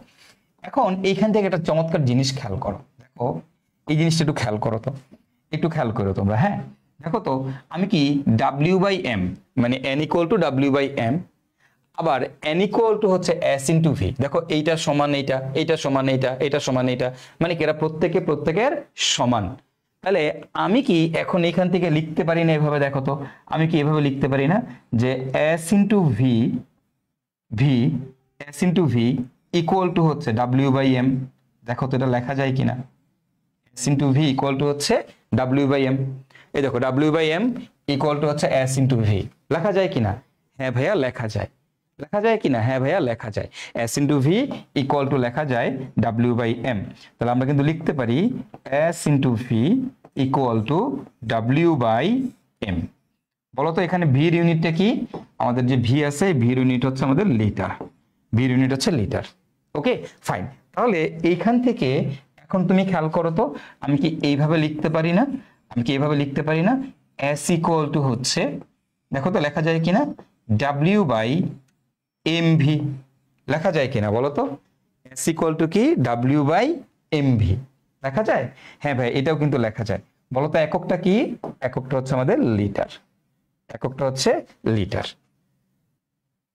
এখন এইখান থেকে একটা চমৎকার জিনিস খেয়াল করো, দেখো এই জিনিসটা একটু খেয়াল করো তো, একটু খেয়াল করো তোমরা। হ্যাঁ দেখো তো, আমি কি W/m মানে n = W/m, আবার n = হচ্ছে s * v। দেখো এইটা সমান এইটা, এইটা সমান এইটা, এটা সমান এইটা, মানে কি এরা প্রত্যেকের সমান। তাহলে আমি কি এখন এখান থেকে লিখতে পারি না এভাবে? দেখো তো আমি কি এভাবে লিখতে পারি না যে s * v = হচ্ছে W/m? দেখো তো এটা লেখা যায় কিনা, s * v = হচ্ছে W/m। এই দেখো W/m = হচ্ছে s * v, লেখা যায় কিনা? হ্যাঁ ভাইয়া লেখা যায়। লেখা যায় কিনা? হ্যাঁ ভাইয়া লেখা যায়। s * v = লেখা যায় W/m। তাহলে আমরা কিন্তু লিখতে পারি s * v = W/m। বলো তো এখানে v এর ইউনিটটা কি? আমাদের যে v আছে v এর ইউনিট হচ্ছে আমাদের লিটার, v এর ইউনিট হচ্ছে লিটার। Okay fine. তাহলে এইখান থেকে এখন তুমি খেয়াল করো তো, আমি কি এইভাবে লিখতে পারি না? আমি কি এইভাবে লিখতে পারি না? s = হচ্ছে, দেখো তো লেখা যায় কিনা, W/mv, লেখা যায় কিনা বলো তো? s = কি W/mv, লেখা যায়? হ্যাঁ ভাই এটাও কিন্তু লেখা যায়। বলো তো এককটা কি? এককটা হচ্ছে আমাদের লিটার, এককটা হচ্ছে লিটার।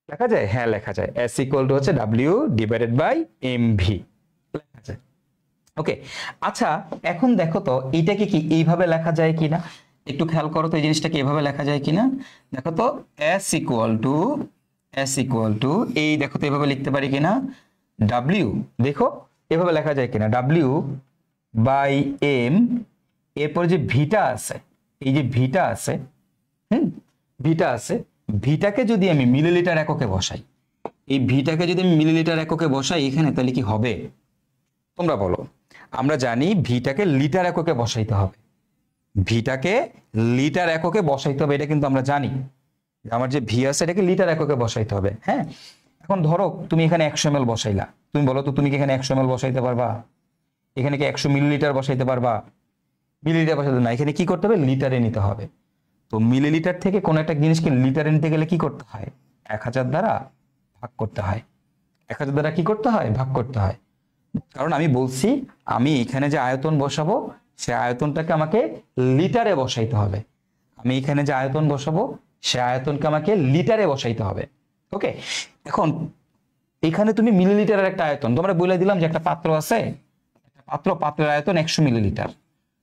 লেখা যায়? হ্যাঁ লেখা যায়। s = হচ্ছে W/mv, লেখা যায়। ওকে আচ্ছা, এখন দেখো তো এইটাকে কি এইভাবে লেখা যায় কিনা, একটু খেয়াল করো তো এই জিনিসটাকে এইভাবে লেখা যায় কিনা। দেখো তো s = এই দেখো তো এইভাবে লিখতে পারি কিনা, W, দেখো এভাবে লেখা যায় কিনা, W/m, এরপর যে ভিটা আছে, এই যে ভিটা আছে, ভিটা আছে, ভিটাকে যদি আমি মিলিলিটার এককে বসাই, এই ভিটাকে যদি আমি মিলিলিটার এককে বসাই এখানে, তাহলে কি হবে তোমরা বলো? আমরা জানি ভিটাকে লিটার এককে বসাইতে হবে, ভিটাকে লিটার এককে বসাইতে হবে, এটা কিন্তু আমরা জানি। আমার যে ভি আছে এটাকে লিটার এককে বসাইতে হবে। হ্যাঁ এখন ধরো তুমি এখানে 100 ml বসাইলা, তুমি বলো তো তুমি কি এখানে 100 ml বসাইতে পারবা? এখানে কি 100 মিলিলিটার বসাইতে পারবা? মিলিলিটার বসাইতে না, এখানে কি করতে হবে? লিটারে নিতে হবে। তো মিলিলিটার থেকে কোন একটা জিনিসকে লিটারে নিতে গেলে কি করতে হয়? 1000 দ্বারা ভাগ করতে হয়। 1000 দ্বারা কি করতে হয়? ভাগ করতে হয়। কারণ আমি বলছি আমি এখানে যে আয়তন বসাবো সে আয়তনটাকে আমাকে লিটারে বসাইতে হবে। আমি এখানে যে আয়তন বসাবো সে আয়তনকে আমাকে লিটারে বসাইতে হবে। ওকে এখন এখানে তুমি মিলিলিটারের একটা আয়তন তোমরা বলে দিলাম যে একটা পাত্র আছে, একটা পাত্রের আয়তন 100 মিলিলিটার।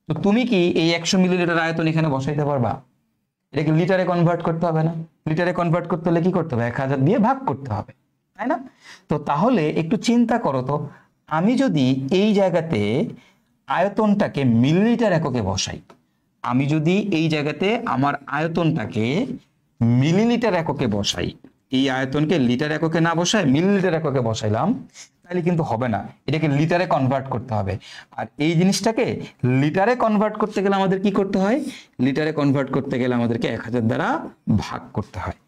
তো তুমি কি এই 100 মিলিলিটার আয়তন এখানে বসাইতে পারবা? এটাকে লিটারে কনভার্ট করতে হবে না? লিটারে কনভার্ট করতে হলে কি করতে হবে? 1000 দিয়ে ভাগ করতে হবে, তাই না? তো তাহলে একটু চিন্তা করো তো, আমি যদি এই জায়গাতে আয়তনটাকে মিলিলিটার এককে বসাই, আমি যদি এই জায়গাতে আমার আয়তনটাকে মিলিলিটার এককে বসাই, এই আয়তনকে লিটার এককে না বসায় মিলিলিটার এককে বসাইলাম, তাহলে কিন্তু হবে না, এটাকে লিটারে কনভার্ট করতে হবে। আর এই জিনিসটাকে লিটারে কনভার্ট করতে গেলে আমাদের কি করতে হয়? লিটারে কনভার্ট করতে গেলে আমাদেরকে 1000 দ্বারা ভাগ করতে হয়,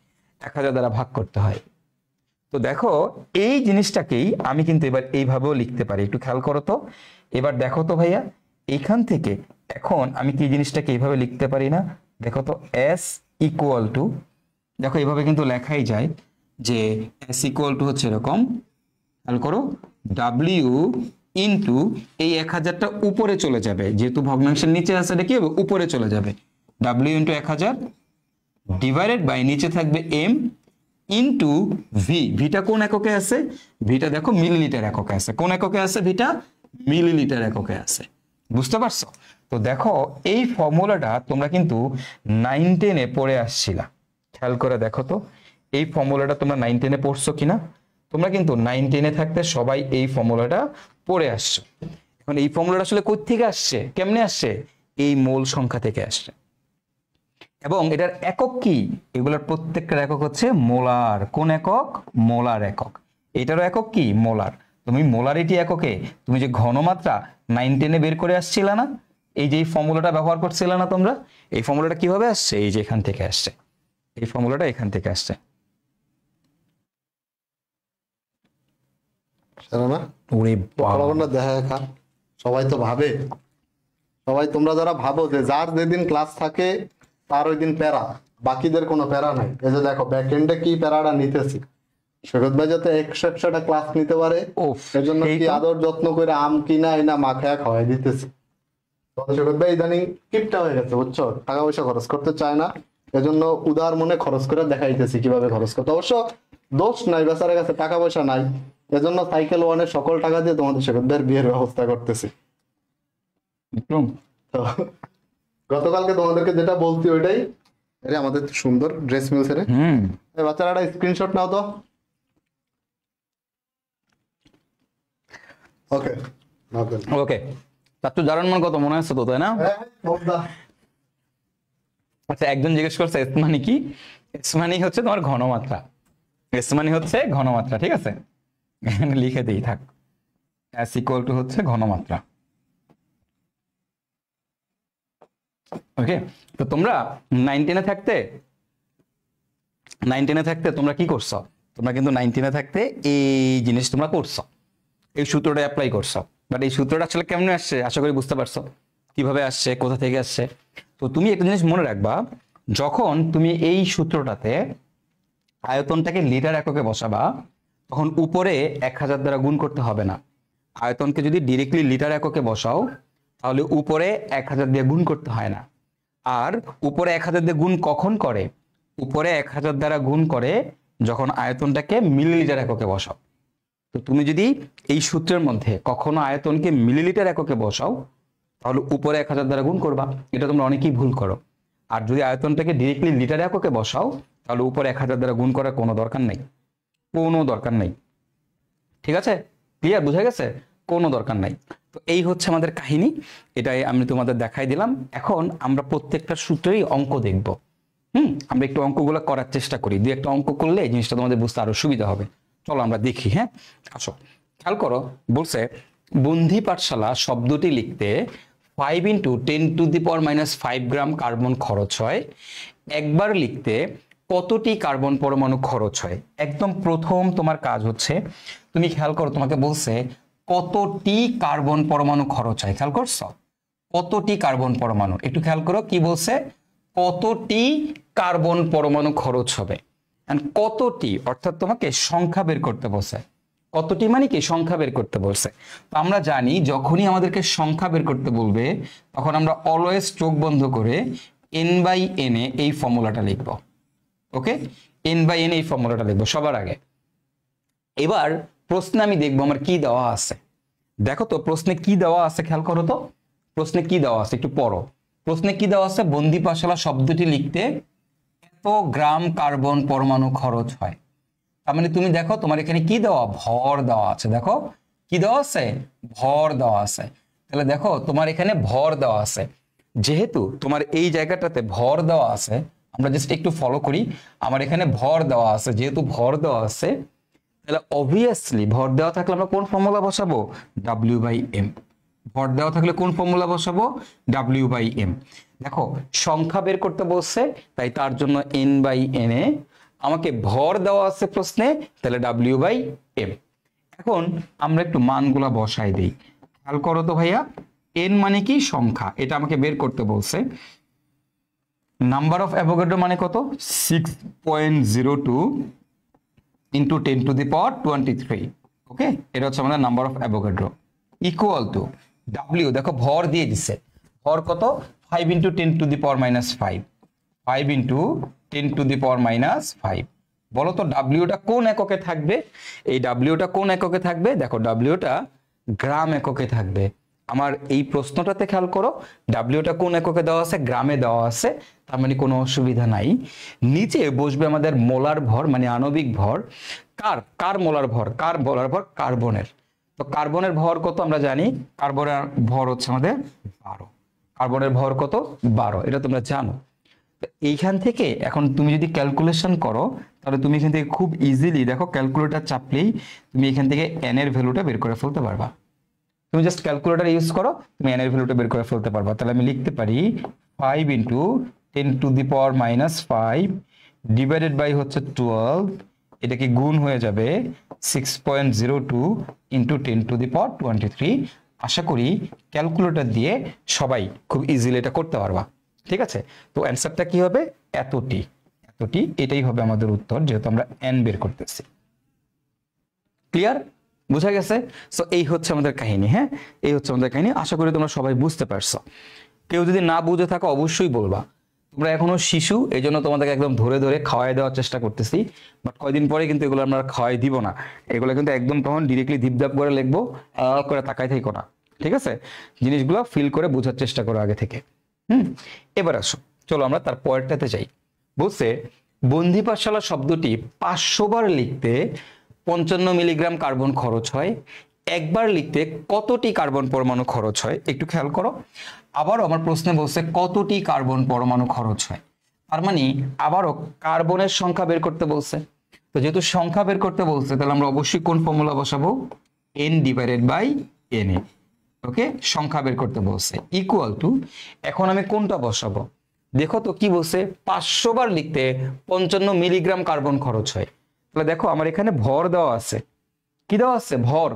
1000 দ্বারা ভাগ করতে হয়। তো দেখো এই জিনিসটাকেই আমি কিন্তু এবার এইভাবেও লিখতে পারি, একটু খেয়াল করো তো। এবার দেখো তো ভাইয়া এইখান থেকে এখন আমি কি জিনিসটাকে এইভাবে লিখতে পারি না? দেখো তো s = দেখো এইভাবে কিন্তু লেখাই যায় যে s = হচ্ছে এরকম, খেয়াল করো, W ইন্টু এই 1000টা উপরে চলে যাবে, যেহেতু ভগ্নাংশের নিচে আছে এটা কি হবে? উপরে চলে যাবে। W ইন্টু 1000 ডিভাইডেড বাই নিচে থাকবে m ইন্টু ভি। ভিটা কোন এককে আছে? ভিটা দেখো মিলিলিটার এককে আছে। কোন এককে আছে ভিটা? মিলিলিটার এককে আছে। বুঝতে পারছো? তো দেখো এই ফর্মুলাটা তোমরা কিন্তু 9 10 এ পড়ে আসছিলা, খেয়াল করে দেখো তো এই ফর্মুলাটা তোমরা 9 10 এ পড়ছো কিনা। তোমরা কিন্তু 9 10 এ থাকতে সবাই এই ফর্মুলাটা পড়ে আসছো। এখন এই ফর্মুলাটা আসলে কই থেকে আসছে, কেমনে আসছে? এই মোল সংখ্যা থেকে আসছে। এবং এটার একক কি, এগুলোর প্রত্যেকটার একক হচ্ছে মোলার। কোন একক? মোলার একক। এটারও একক কি? মোলার। তুমি মোলারিটি এককে তুমি যে ঘনমাত্রা 9-10 বের করে আসছিল না, এই যে এই ফর্মুলাটা ব্যবহার করছিল না তোমরা, এই ফর্মুলাটা কিভাবে আসছে? এই যে এখান থেকে আসছে, এই ফর্মুলাটা এখান থেকে আসছে। ওরে বাবা, দেখা সবাই তো ভাবে, সবাই তোমরা যারা ভাবো যে যার যেদিন ক্লাস থাকে তার ওই দিন প্যারা, বাকিদের কোনো প্যারা নাই। এই যে দেখো ব্যাক এন্ডে কি প্যারাটা নিতেছি, সৈকত ভাই যাতে 100-100টা ক্লাস নিতে পারে, এর জন্য কি আদর যত্ন করে আম কিনা এনা মাখায়া খাওয়াই দিতেছি। সৈকত ভাই ইদানিং কিপটা হয়ে গেছে, বুঝছো, টাকা পয়সা খরচ করতে চায় না, এজন্য উদার মনে খরচ করে দেখাইতেছি কিভাবে খরচ করতে। অবশ্য দোষ নাই, বেচারের কাছে টাকা পয়সা নাই, এজন্য সাইকেল ওয়ানের সকল টাকা দিয়ে তোমাদের সৈকত ভাইয়ের বিয়ের ব্যবস্থা করতেছি। তো গতকালকে তোমাদেরকে যেটা বলছি ওইটাই, আরে আমাদের সুন্দর ড্রেস মিলছে রে। বাচ্চারা একটা স্ক্রিনশট নাও তো। ওকে ওকে, তার তো জানার মান কত মনে আছে তো, তাই না? আচ্ছা, একজন জিজ্ঞেস করছে এস মানে কি? এস মানে হচ্ছে তোমার ঘনমাত্রা, এস মানে হচ্ছে ঘনমাত্রা, ঠিক আছে, এখানে লিখে দিই থাক, এস ইকুয়াল টু হচ্ছে ঘনমাত্রা। ওকে, তো তোমরা 9-10 থাকতে তোমরা কি করছো? তোমরা কিন্তু 9-10 থাকতে এই জিনিস তোমরা করছো, এই সূত্রটা অ্যাপ্লাই করছো। বাট এই সূত্রটা আসলে কেমনে আসছে আশা করি বুঝতে পারছো, কিভাবে আসছে, কোথা থেকে আসছে। তো তুমি একটা জিনিস মনে রাখবা, যখন তুমি এই সূত্রটাতে আয়তনটাকে লিটার এককে বসাবা, তখন উপরে 1000 দ্বারা গুণ করতে হবে না। আয়তনকে যদি ডিরেক্টলি লিটার এককে বসাও, তাহলে উপরে 1000 দিয়ে গুণ করতে হয় না। আর উপরে 1000 দিয়ে গুণ কখন করে? উপরে 1000 দ্বারা গুণ করে যখন আয়তনটাকে মিলিলিটার এককে বসাও। তো তুমি যদি এই সূত্রের মধ্যে কখনো আয়তনকে মিলিলিটার এককে বসাও, তাহলে উপরে 1000 দ্বারা গুণ করবা। এটা তোমরা অনেকেই ভুল করো। আর যদি আয়তনটাকে ডিরেক্টলি লিটার এককে বসাও, তাহলে উপরে 1000 দ্বারা গুণ করার কোনো দরকার নেই, কোনো দরকার নেই। ঠিক আছে, ক্লিয়ার, বুঝা গেছে? কোনো দরকার নাই। তো এই হচ্ছে আমাদের কাহিনী, এটাই আমি তোমাদের দেখাই দিলাম। এখন আমরা প্রত্যেকটা সূত্রেই অঙ্ক দেখব। আমরা একটু অঙ্কগুলো করার চেষ্টা করি, দুই একটা অঙ্ক করলে এই জিনিসটা তোমাদের বুঝতে আরো সুবিধা হবে। চলো আমরা দেখি। হ্যাঁ, আসো, খেয়াল করো, বলছে বন্ধি পাঠশালা শব্দটি লিখতে 5 × 10⁻⁻5 গ্রাম কার্বন খরচ হয়, একবার লিখতে কতটি কার্বন পরমাণু খরচ হয়? একদম প্রথম তোমার কাজ হচ্ছে, তুমি খেয়াল করো, তোমাকে বলছে কতটি কার্বন পরমাণু খরচ হয়। খেয়াল করছো? কতটি কার্বন পরমাণু, একটু খেয়াল করো কি বলছে, কতটি কার্বন পরমাণু খরচ হবে। কতটি অর্থাৎ তোমাকে সংখ্যা বের করতে বলছে। কতটি মানে কি? সংখ্যা বের করতে বলছে। তো আমরা জানি যখনই আমাদেরকে সংখ্যা বের করতে বলবে, তখন আমরা অলওয়েজ চোখ বন্ধ করে n/n এই ফর্মুলাটা লিখবো। ওকে, n/n এই ফর্মুলাটা লিখবো সবার আগে। এবার প্রশ্নে আমি দেখবো আমার কি দেওয়া আছে। দেখো তো প্রশ্নে কি দেওয়া আছে, খেয়াল করো তো প্রশ্নে কি দেওয়া আছে, একটু পড়ো। প্রশ্নে কি দেওয়া আছে? বন্দি পাঠশালা শব্দটি লিখতে এত গ্রাম কার্বন পরমাণু খরচ হয়। তার মানে তুমি দেখো তোমার এখানে কি দেওয়া, ভর দেওয়া আছে। দেখো কি দেওয়া আছে, ভর দেওয়া আছে। তাহলে দেখো তোমার এখানে ভর দেওয়া আছে, যেহেতু তোমার এই জায়গাটাতে ভর দেওয়া আছে, আমরা জাস্ট একটু ফলো করি। আমার এখানে ভর দেওয়া আছে, যেহেতু ভর দেওয়া আছে, তাহলে অবভিয়াসলি ভর দেওয়া থাকলে আমরা কোন ফর্মুলা বসাবো? W/m। ভর দেওয়া থাকলে কোন ফর্মুলা বসাবো? W/m। দেখো সংখ্যা বের করতে বলছে, তাই তার জন্য n/n এ, আমাকে ভর দেওয়া আছে প্রশ্নে, তাহলে W/m। এখন আমরা একটু মানগুলা বসাই দিই। খেয়াল করো তো ভাইয়া, n মানে কি? সংখ্যা, এটা আমাকে বের করতে বলছে। নাম্বার অফ অ্যাভোগাড্রো মানে কত? 6.02 × 10⁻23। ওকে, এটা হচ্ছে আমাদের number of Avogadro, equal to W। দেখো ভর দিয়ে দিচ্ছে, ভর কত? 5 × 10⁻⁵, 5 × 10⁻⁵। বলো তো ডাব্লিউটা কোন এককে থাকবে? এই ডাব্লিউটা কোন এককে থাকবে? দেখো ডাব্লিউটা গ্রাম এককে থাকবে। আমার এই প্রশ্নটাতে খেয়াল করো, ডাব্লিউটা কোন এককে দেওয়া আছে? গ্রামে দেওয়া আছে। তার মানে কোনো অসুবিধা নাই। নিচে বসবে আমাদের মোলার ভর, মানে আণবিক ভর। কার মোলার ভর? কার মোলার ভর? কার্বনের। তো কার্বনের ভর কত আমরা জানি, কার্বনের ভর হচ্ছে আমাদের 12। কার্বনের ভর কত? 12, এটা তোমরা জানো। এইখান থেকে এখন তুমি যদি ক্যালকুলেশন করো তাহলে তুমি এখান থেকে খুব ইজিলি দেখো ক্যালকুলেটর চাপলেই তুমি এখান থেকে n এর ভ্যালুটা বের করে ফেলতে পারবা। তুমি জাস্ট ক্যালকুলেটর ইউজ করো, তুমি n এর ভ্যালুটা বের করে ফেলতে পারবা। তাহলে আমি লিখতে পারি 5 ইন্টু 10⁻⁵ ডিভাইডেড বাই হচ্ছে 12, এটা কি গুণ হয়ে যাবে 6.02 ইন্টু 10⁻23। আশা করি ক্যালকুলেটর দিয়ে সবাই খুব ইজিলি এটা করতে পারবা। ঠিক আছে, তো অ্যান্সারটা কি হবে? এতটি। এটাই হবে আমাদের উত্তর, যেহেতু আমরা n বের করতেছি। ক্লিয়ার? বুঝা গেছে? সো এই হচ্ছে আমাদের কাহিনী। হ্যাঁ, এই হচ্ছে আমাদের কাহিনী। আশা করি তোমরা সবাই বুঝতে পারছো। কেউ যদি না বুঝে থাকো অবশ্যই বলবা। তোমরা এখনো শিশু, এই জন্য তোমাদেরকে একদম ধরে ধরে খাওয়াই দেওয়ার চেষ্টা করতেছি, বাট কয়দিন পরে কিন্তু এগুলো আমরা খাওয়াই দিব না। এগুলো কিন্তু একদম তখন ডিরেক্টলি ধিপধাপ করে লিখবো, করে তাকাই থাকো না। ঠিক আছে, জিনিসগুলো ফিল করে বোঝার চেষ্টা করো আগে থেকে। এবার আসো, চলো আমরা তার পরেরটাতে যাই। বলছে বন্দি পাঠশালা শব্দটি 500 বার লিখতে 55 মিলিগ্রাম কার্বন খরচ হয়, একবার লিখতে কতটি কার্বন পরমাণু খরচ হয়? একটু খেয়াল করো। আবারও আমার প্রশ্নে বলছে কতটি কার্বন পরমাণু খরচ হয়, তার মানে আবারও কার্বনের সংখ্যা বের করতে বলছে। তো যেহেতু সংখ্যা বের করতে বলছে, তাহলে আমরা অবশ্যই কোন ফর্মুলা বসাবো? n divided by na। Okay, সংখ্যা বের করতে বলছে ইকুয়াল টু, এখন আমি কোনটা বসাবো? দেখো তো কি বলছে, 500 বার লিখতে 55 মিলিগ্রাম কার্বন খরচ হয়। তাহলে দেখো আমার এখানে ভর দেওয়া আছে। কি দেওয়া আছে? ভর।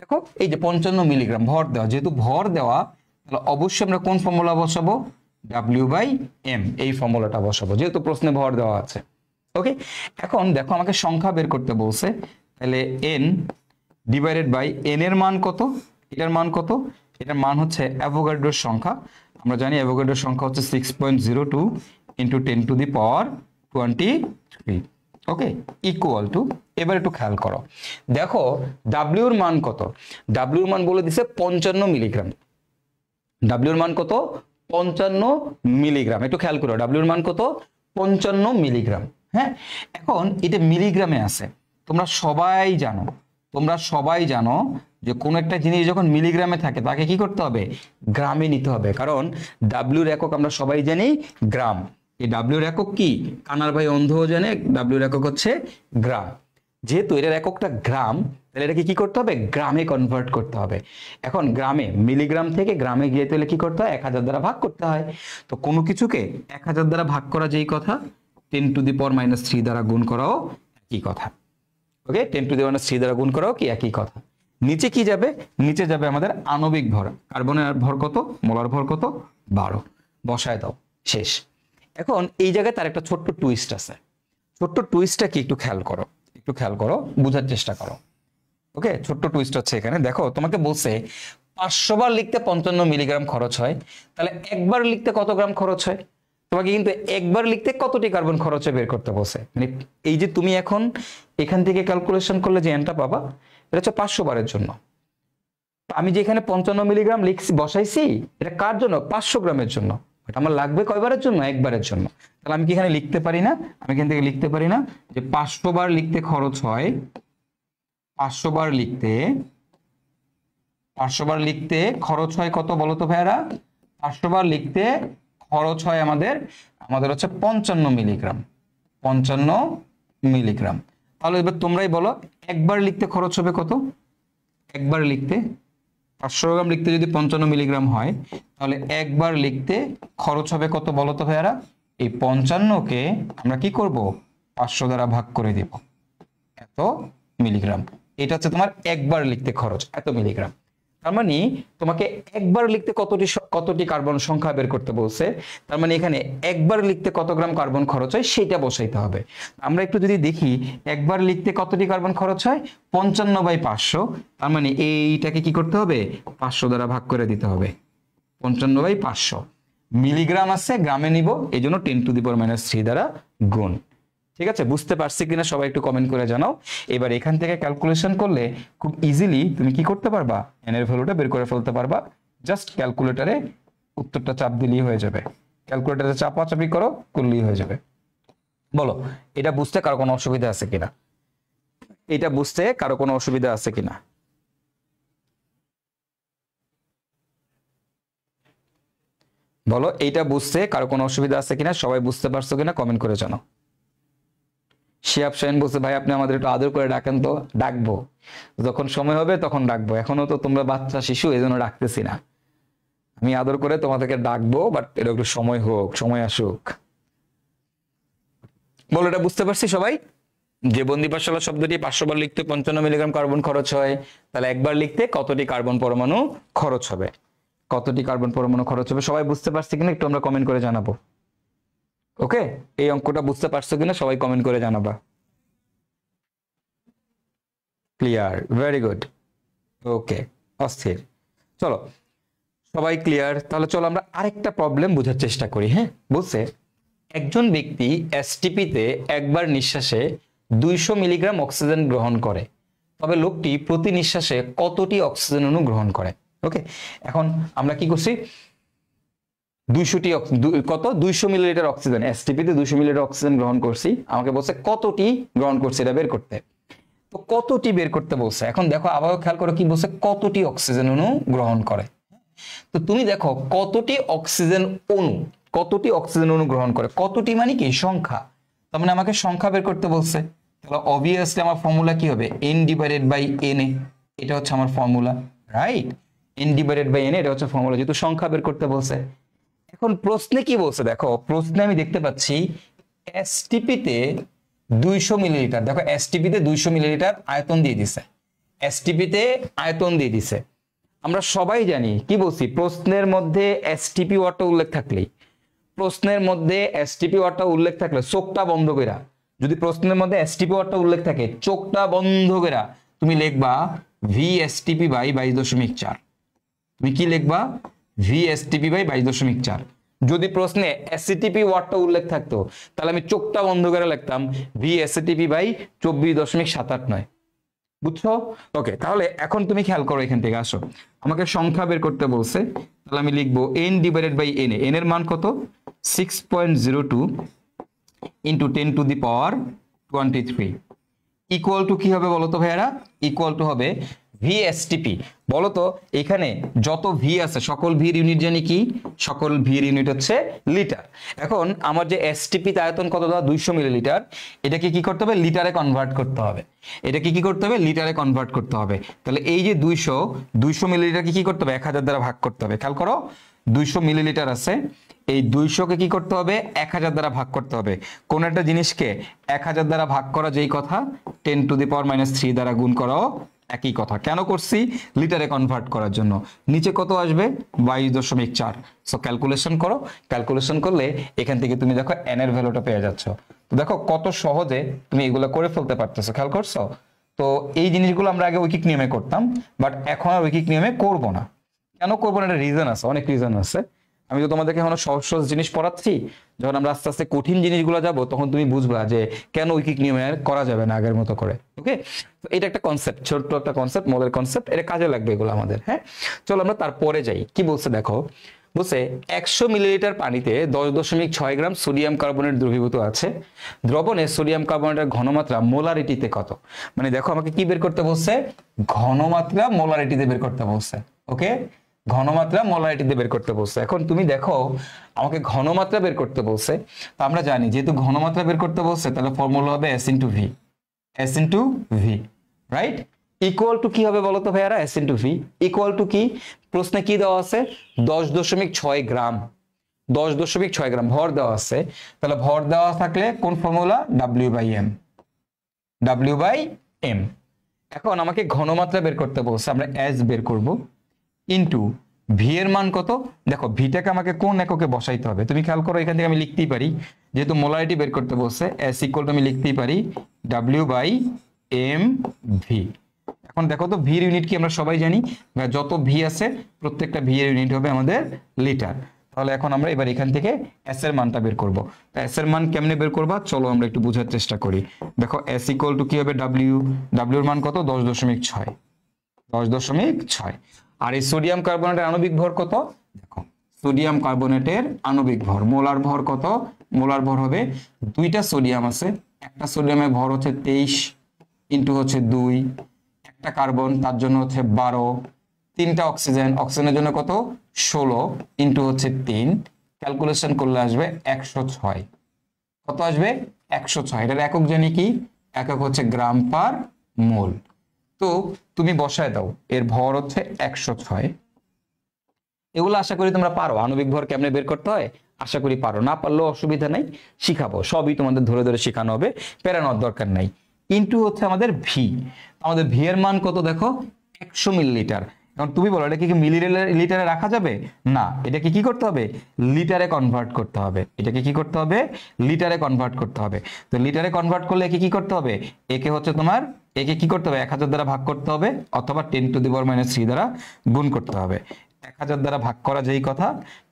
দেখো এই যে 55 মিলিগ্রাম ভর দেওয়া, যেহেতু ভর দেওয়া তাহলে অবশ্যই আমরা কোন ফর্মুলা বসাবো? W/m, এই ফর্মুলাটা বসাবো, যেহেতু প্রশ্নে ভর দেওয়া আছে। ওকে, এখন দেখো আমাকে সংখ্যা বের করতে বলছে, তাহলে n ডিভাইডেড বাই n এর মান কত? এটার মান কত? এটার মান হচ্ছে অ্যাভোগাড্রোর সংখ্যা। আমরা জানি অ্যাভোগাড্রোর সংখ্যা হচ্ছে 6.02 ইন্টু 10⁻23। ওকে, ইকুয়াল টু, এবার একটু খেয়াল করো, দেখো ডাব্লিউর মান কত? ডাব্লিউর মান বলে দিছে 55 মিলিগ্রাম। ডাব্লিউর মান কত? 55 মিলিগ্রাম। একটু খেয়াল করো, ডাব্লিউর মান কত? 55 মিলিগ্রাম। হ্যাঁ, এখন এটা মিলিগ্রামে আছে। তোমরা সবাই জানো যে কোন একটা জিনিস যখন মিলিগ্রামে থাকে তাকে কি করতে হবে? গ্রামে নিতে হবে, কারণ ডাব্লিউর একক আমরা সবাই জানি গ্রাম। এই ডাব্লিউর একক কি? কানার ভাই অন্ধও জানে, ডাব্লিউর একক হচ্ছে গ্রাম। যেহেতু এটার এককটা গ্রাম, তাহলে এটাকে কি করতে হবে? গ্রামে কনভার্ট করতে হবে। এখন গ্রামে, মিলিগ্রাম থেকে গ্রামে গিয়ে তাহলে কি করতে হয়? 1000 দ্বারা ভাগ করতে হয়। তো কোনো কিছুকে 1000 দ্বারা ভাগ করা যেই কথা, 10⁻³ দ্বারা গুণ করাও একই কথা। ওকে, 10⁻³ দ্বারা গুণ করাও কি একই কথা। নিচে কি যাবে? নিচে যাবে আমাদের আণবিক ভর। কার্বনের ভর কত? মোলার ভর কত? 12। বসায় দাও, শেষ। এখন এই জায়গায় তার একটা ছোট্ট টুইস্ট আছে। ছোট্ট টুইস্টটা কি একটু খেয়াল করো, বুঝার চেষ্টা করো। ওকে, ছোট্ট টুইস্ট হচ্ছে এখানে। দেখো তোমাকে বলছে 500 বার লিখতে 55 মিলিগ্রাম খরচ হয়, তাহলে একবার লিখতে কত গ্রাম খরচ হয়? তোমাকে কিন্তু একবার লিখতে কতটি কার্বন খরচ হয় বের করতে বলছে। মানে এই যে তুমি এখন এখান থেকে ক্যালকুলেশন করলে যে এনটা পাবা, এটা হচ্ছে 500 বারের জন্য। আমি যে এখানে 55 মিলিগ্রাম লিখছি, বসাইছি, এটা কার জন্য? 500 গ্রামের জন্য। আমার লাগবে কয়বারের জন্য? একবারের জন্য। তাহলে আমি কি এখানে লিখতে পারি না? আমি এখান থেকে লিখতে পারি না যে 500 বার লিখতে খরচ হয়, 500 বার লিখতে খরচ হয় কত বলো তো ভাইয়ারা? 500 বার লিখতে খরচ হয় আমাদের হচ্ছে 55 মিলিগ্রাম। 55 মিলিগ্রাম। তাহলে এবার তোমরাই বলো, একবার লিখতে খরচ হবে কত? একবার লিখতে 500 গ্রাম লিখতে যদি 55 মিলিগ্রাম হয়, তাহলে একবার লিখতে খরচ হবে কত বলো তো ভাইয়ারা? এই 55কে আমরা কি করব? 500 দ্বারা ভাগ করে দিব, এত মিলিগ্রাম। এটা হচ্ছে তোমার একবার লিখতে খরচ, এত মিলিগ্রাম। তার মানে তোমাকে একবার লিখতে কতটি কার্বন সংখ্যা বের করতে বলছে। তার মানে এখানে একবার লিখতে কত গ্রাম কার্বন খরচ হয় সেটা বসাইতে হবে। আমরা একটু যদি দেখি, একবার লিখতে কতটি কার্বন খরচ হয়? 55/500। তার মানে এইটাকে কি করতে হবে? 500 দ্বারা ভাগ করে দিতে হবে। 55/500 মিলিগ্রাম আছে, গ্রামে নিব, এই জন্য 10⁻³ দ্বারা গুণ। ঠিক আছে, বুঝতে পারছি কিনা সবাই একটু কমেন্ট করে জানাও। এবার এখান থেকে ক্যালকুলেশন করলে খুব ইজিলি তুমি কি করতে পারবা? n এর ভ্যালুটা বের করে ফেলতে পারবা। জাস্ট ক্যালকুলেটরে উত্তরটা চাপ দিলেই হয়ে যাবে। ক্যালকুলেটরে চাপাচাপি করলেই হয়ে যাবে। বলো, এটা বুঝতে কারো কোনো অসুবিধা আছে কিনা? বলো এইটা বুঝতে কারো কোনো অসুবিধা আছে কিনা, সবাই বুঝতে পারছো কিনা কমেন্ট করে জানাও। শিয়াব শাহিন বলছে ভাই আপনি আমাদের একটু আদর করে ডাকেন তো। ডাকবো, যখন সময় হবে তখন ডাকবো, এখনো তো তোমরা বাচ্চা শিশু এই জন্য ডাকতেছি না। আমি আদর করে তোমাদেরকে ডাকবো, বাট এটা একটু সময় হোক, সময় আসুক। বলো এটা বুঝতে পারছি সবাই? যে বন্দিপাশালা শব্দটি 500 বার লিখতে 55 মিলিগ্রাম কার্বন খরচ হয়, তাহলে একবার লিখতে কতটি কার্বন পরমাণু খরচ হবে, কতটি কার্বন পরমাণু খরচ হবে, সবাই বুঝতে পারছি কিনা একটু আমরা কমেন্ট করে জানাবো। ওকে, এই অঙ্কটা বুঝতে পারছো কিনা সবাই কমেন্ট করে জানাবা। Clear, very good. ওকে, অস্থির। চলো সবাই ক্লিয়ার, তাহলে চলো আমরা আরেকটা প্রবলেম বোঝার চেষ্টা করি। হ্যাঁ, বুঝছে একজন ব্যক্তি এসটিপিতে একবার নিঃশ্বাসে 200 মিলিগ্রাম অক্সিজেন গ্রহণ করে, তবে লোকটি প্রতি নিঃশ্বাসে কতটি অক্সিজেন অণু গ্রহণ করে। ওকে, এখন আমরা কি করছি, 200 মিলিলিটার অক্সিজেন, এসটিপিতে 200 মিলিলিটার অক্সিজেন গ্রহণ করছি, আমাকে বলছে কতটি গ্রহণ করছে এটা বের করতে। তো কতটি বের করতে বলছে, এখন দেখো আবারও খেয়াল করো কি বলছে, কতটি অক্সিজেন অণু গ্রহণ করে। তো তুমি দেখো কতটি অক্সিজেন অণু, কতটি অক্সিজেন অণু গ্রহণ করে, কতটি মানে কি সংখ্যা, তার মানে আমাকে সংখ্যা বের করতে বলছে। তাহলে অবভিয়াসলি আমার ফর্মুলা কি হবে, n ডিভাইডেড বাই na, এটা হচ্ছে আমার formula, right? n divided by na এটা হচ্ছে ফর্মুলা, যেহেতু সংখ্যা বের করতে বলছে। এখন প্রশ্নে কি বলছে দেখো, প্রশ্নে আমি দেখতে পাচ্ছি এসটিপিতে 200 মিলিলিটার, দেখো এসটিপিতে 200 মিলিলিটার আয়তন দিয়ে দিছে, এসটিপিতে আয়তন দিয়ে দিছে। আমরা সবাই জানি কি বলছি, প্রশ্নের মধ্যে এসটিপি ওয়ার্ডটা উল্লেখ থাকলেই, প্রশ্নের মধ্যে এসটিপি ওয়ার্ডটা উল্লেখ থাকলে চোখটা বন্ধ কইরা, যদি প্রশ্নের মধ্যে এসটিপি ওয়ার্ডটা উল্লেখ থাকে চোখটা বন্ধ কইরা তুমি লিখবা VSTP বাই 22.4। তুমি কি লিখবা, VSTP বাই 22.4। যদি প্রশ্নে এসটিপি ওয়ার্ডটা উল্লেখ থাকতো তাহলে আমি চোখটা বন্ধ করে লিখতাম VSTP বাই 24.789। বুঝছো? ওকে, তাহলে এখন তুমি খেয়াল করো, এখান থেকে আসো, আমাকে সংখ্যা বের করতে বলছে, তাহলে আমি লিখবো n divided by na, n এর মান কত, 6.02 into 10 to the power 23 equal to কি হবে বলো তো ভাইয়ারা, ইকুয়াল টু হবে VSTP। বলো তো এখানে যত ভি আছে সকল ভির ইউনিট জানি কি, সকল ভির ইউনিট হচ্ছে লিটার। এখন আমার যে এসটিপি আয়তন কত দাও, 200 মিলিলিটার, এটাকে কি করতে হবে, লিটারে কনভার্ট করতে হবে, এটাকে কি করতে হবে, লিটারে কনভার্ট করতে হবে। তাহলে এই যে 200 মিলিলিটারকে কি করতে হবে, 1000 দ্বারা ভাগ করতে হবে। খেয়াল করো 200 মিলিলিটার আছে, এই 200কে কি করতে হবে, 1000 দ্বারা ভাগ করতে হবে। কোন একটা জিনিসকে 1000 দ্বারা ভাগ করা যেই কথা, 10 টু দি পাওয়ার -3 দ্বারা গুণ করাও একই কথা। কেন করছি, লিটারে কনভার্ট করার জন্য। নিচে কত আসবে, 22.4। সো ক্যালকুলেশন করো, ক্যালকুলেশন করলে এখান থেকে তুমি দেখো n এর ভ্যালুটা পেয়ে যাচ্ছ। তো দেখো কত সহজে তুমি এগুলো করে ফেলতে পারতেছো, খেয়াল করছো? তো এই জিনিসগুলো আমরা আগে ঐকিক নিয়মে করতাম, বাট এখন আর ঐকিক নিয়মে করব না। কেন করবো না, একটা রিজন আছে, অনেক রিজন আছে। আমি তো তোমাদেরকে এখন সহজ সহজ জিনিস পড়াচ্ছি, যখন আমরা আস্তে আস্তে কঠিন জিনিসগুলো যাব তখন তুমি বুঝবা যে কেন ঐকিক নিয়মে আর করা যাবে না আগের মতো করে। ওকে, তো এটা একটা কনসেপ্ট, ছোট্ট একটা কনসেপ্ট, মডেল কনসেপ্ট, এটা কাজে লাগবে এগুলো আমাদের। হ্যাঁ, চলো আমরা তারপরে যাই। কি বলছে দেখো, বলছে 100 মিলিলিটার পানিতে 10.6 গ্রাম সোডিয়াম কার্বনেট দ্রবীভূত আছে, দ্রবণে সোডিয়াম কার্বনেটের ঘনমাত্রা মোলারিটিতে কত। মানে দেখো আমাকে কি বের করতে বলছে, ঘনমাত্রা মোলারিটিতে বের করতে বলছে। ওকে, ঘনমাত্রা মোলারিটিতে বের করতে বলছে। এখন তুমি দেখো আমাকে ঘনমাত্রা বের করতে বলছে, তো আমরা জানি যেহেতু ঘনমাত্রা বের করতে বলছে তাহলে ফর্মুলা হবে S into V, S into V, right? Equal to কি হবে বলো তো ভাইয়ারা, S into V equal to কি, প্রশ্নে কি দেওয়া আছে, 10.6 গ্রাম, 10.6 গ্রাম ভর দেওয়া আছে, তাহলে ভর দেওয়া থাকলে কোন ফর্মুলা, W/m, W/m। এখন আমাকে ঘনমাত্রা বের করতে বলছে, আমরা S বের করব, ইন্টু ভি এর মান কত, দেখো ভিটাকে আমাকে কোন এককে বসাইতে হবে, তুমি খেয়াল করো এখান থেকে আমি লিখতেই পারি, যেহেতু মোলারিটি বের করতে বলছে S ইকুয়াল টু আমি লিখতেই পারি W/m/v। এখন দেখো তো ভির ইউনিট কি আমরা সবাই জানি, যত ভি আছে প্রত্যেকটা ভি এর ইউনিট হবে আমাদের লিটার। তাহলে এখন আমরা এবার এখান থেকে S এর মানটা বের করব। তা S এর মান কেমনে বের করবা, চলো আমরা একটু বোঝার চেষ্টা করি। দেখো S ইকুয়াল টু কি হবে, W এর মান কত, 10.6, 10.6। আর এই সোডিয়াম কার্বনেটের আণবিক ভর কত, দেখো সোডিয়াম কার্বনেটের আণবিক ভর, মোলার ভর কত, মোলার ভর হবে, দুইটা সোডিয়াম আছে, একটা সোডিয়ামের ভর হচ্ছে 23 ইন্টু হচ্ছে 2, একটা কার্বন তার জন্য হচ্ছে 12, তিনটা অক্সিজেন, অক্সিজেনের জন্য কত 16 ইন্টু হচ্ছে 3 ক্যালকুলেশন করলে আসবে 106। কত আসবে? 106। এটার একক জানি কি? একক হচ্ছে গ্রাম পার মোল। তো তুমি বসায় দাও, এর ভর হচ্ছে 106। এগুলো আশা করি তোমরা পারো, আণবিক ভর কেমনে বের করতে হয় আশা করি পারো, না পারলেও অসুবিধা নাই, শিখাবো, সবই তোমাদের ধরে ধরে শেখানো হবে, পেরানোর দরকার নাই। ইনটু হচ্ছে আমাদের ভি, আমাদের ভি এর মান কত দেখো 100 মিলিলিটার। এখন তুমি বলো এটা কি মিলিলিটারে রাখা যাবে না, এটাকে কি করতে হবে লিটারে কনভার্ট করতে হবে, এটাকে কি করতে হবে লিটারে কনভার্ট করতে হবে। তো লিটারে কনভার্ট করলে একে কি করতে হবে, একে হচ্ছে তোমার একে কি করতে হবে 1000 দ্বারা ভাগ করতে হবে, অথবা 10⁻³ দ্বারা গুণ করতে হবে। 1000 দ্বারা ভাগ করা যেই কথা,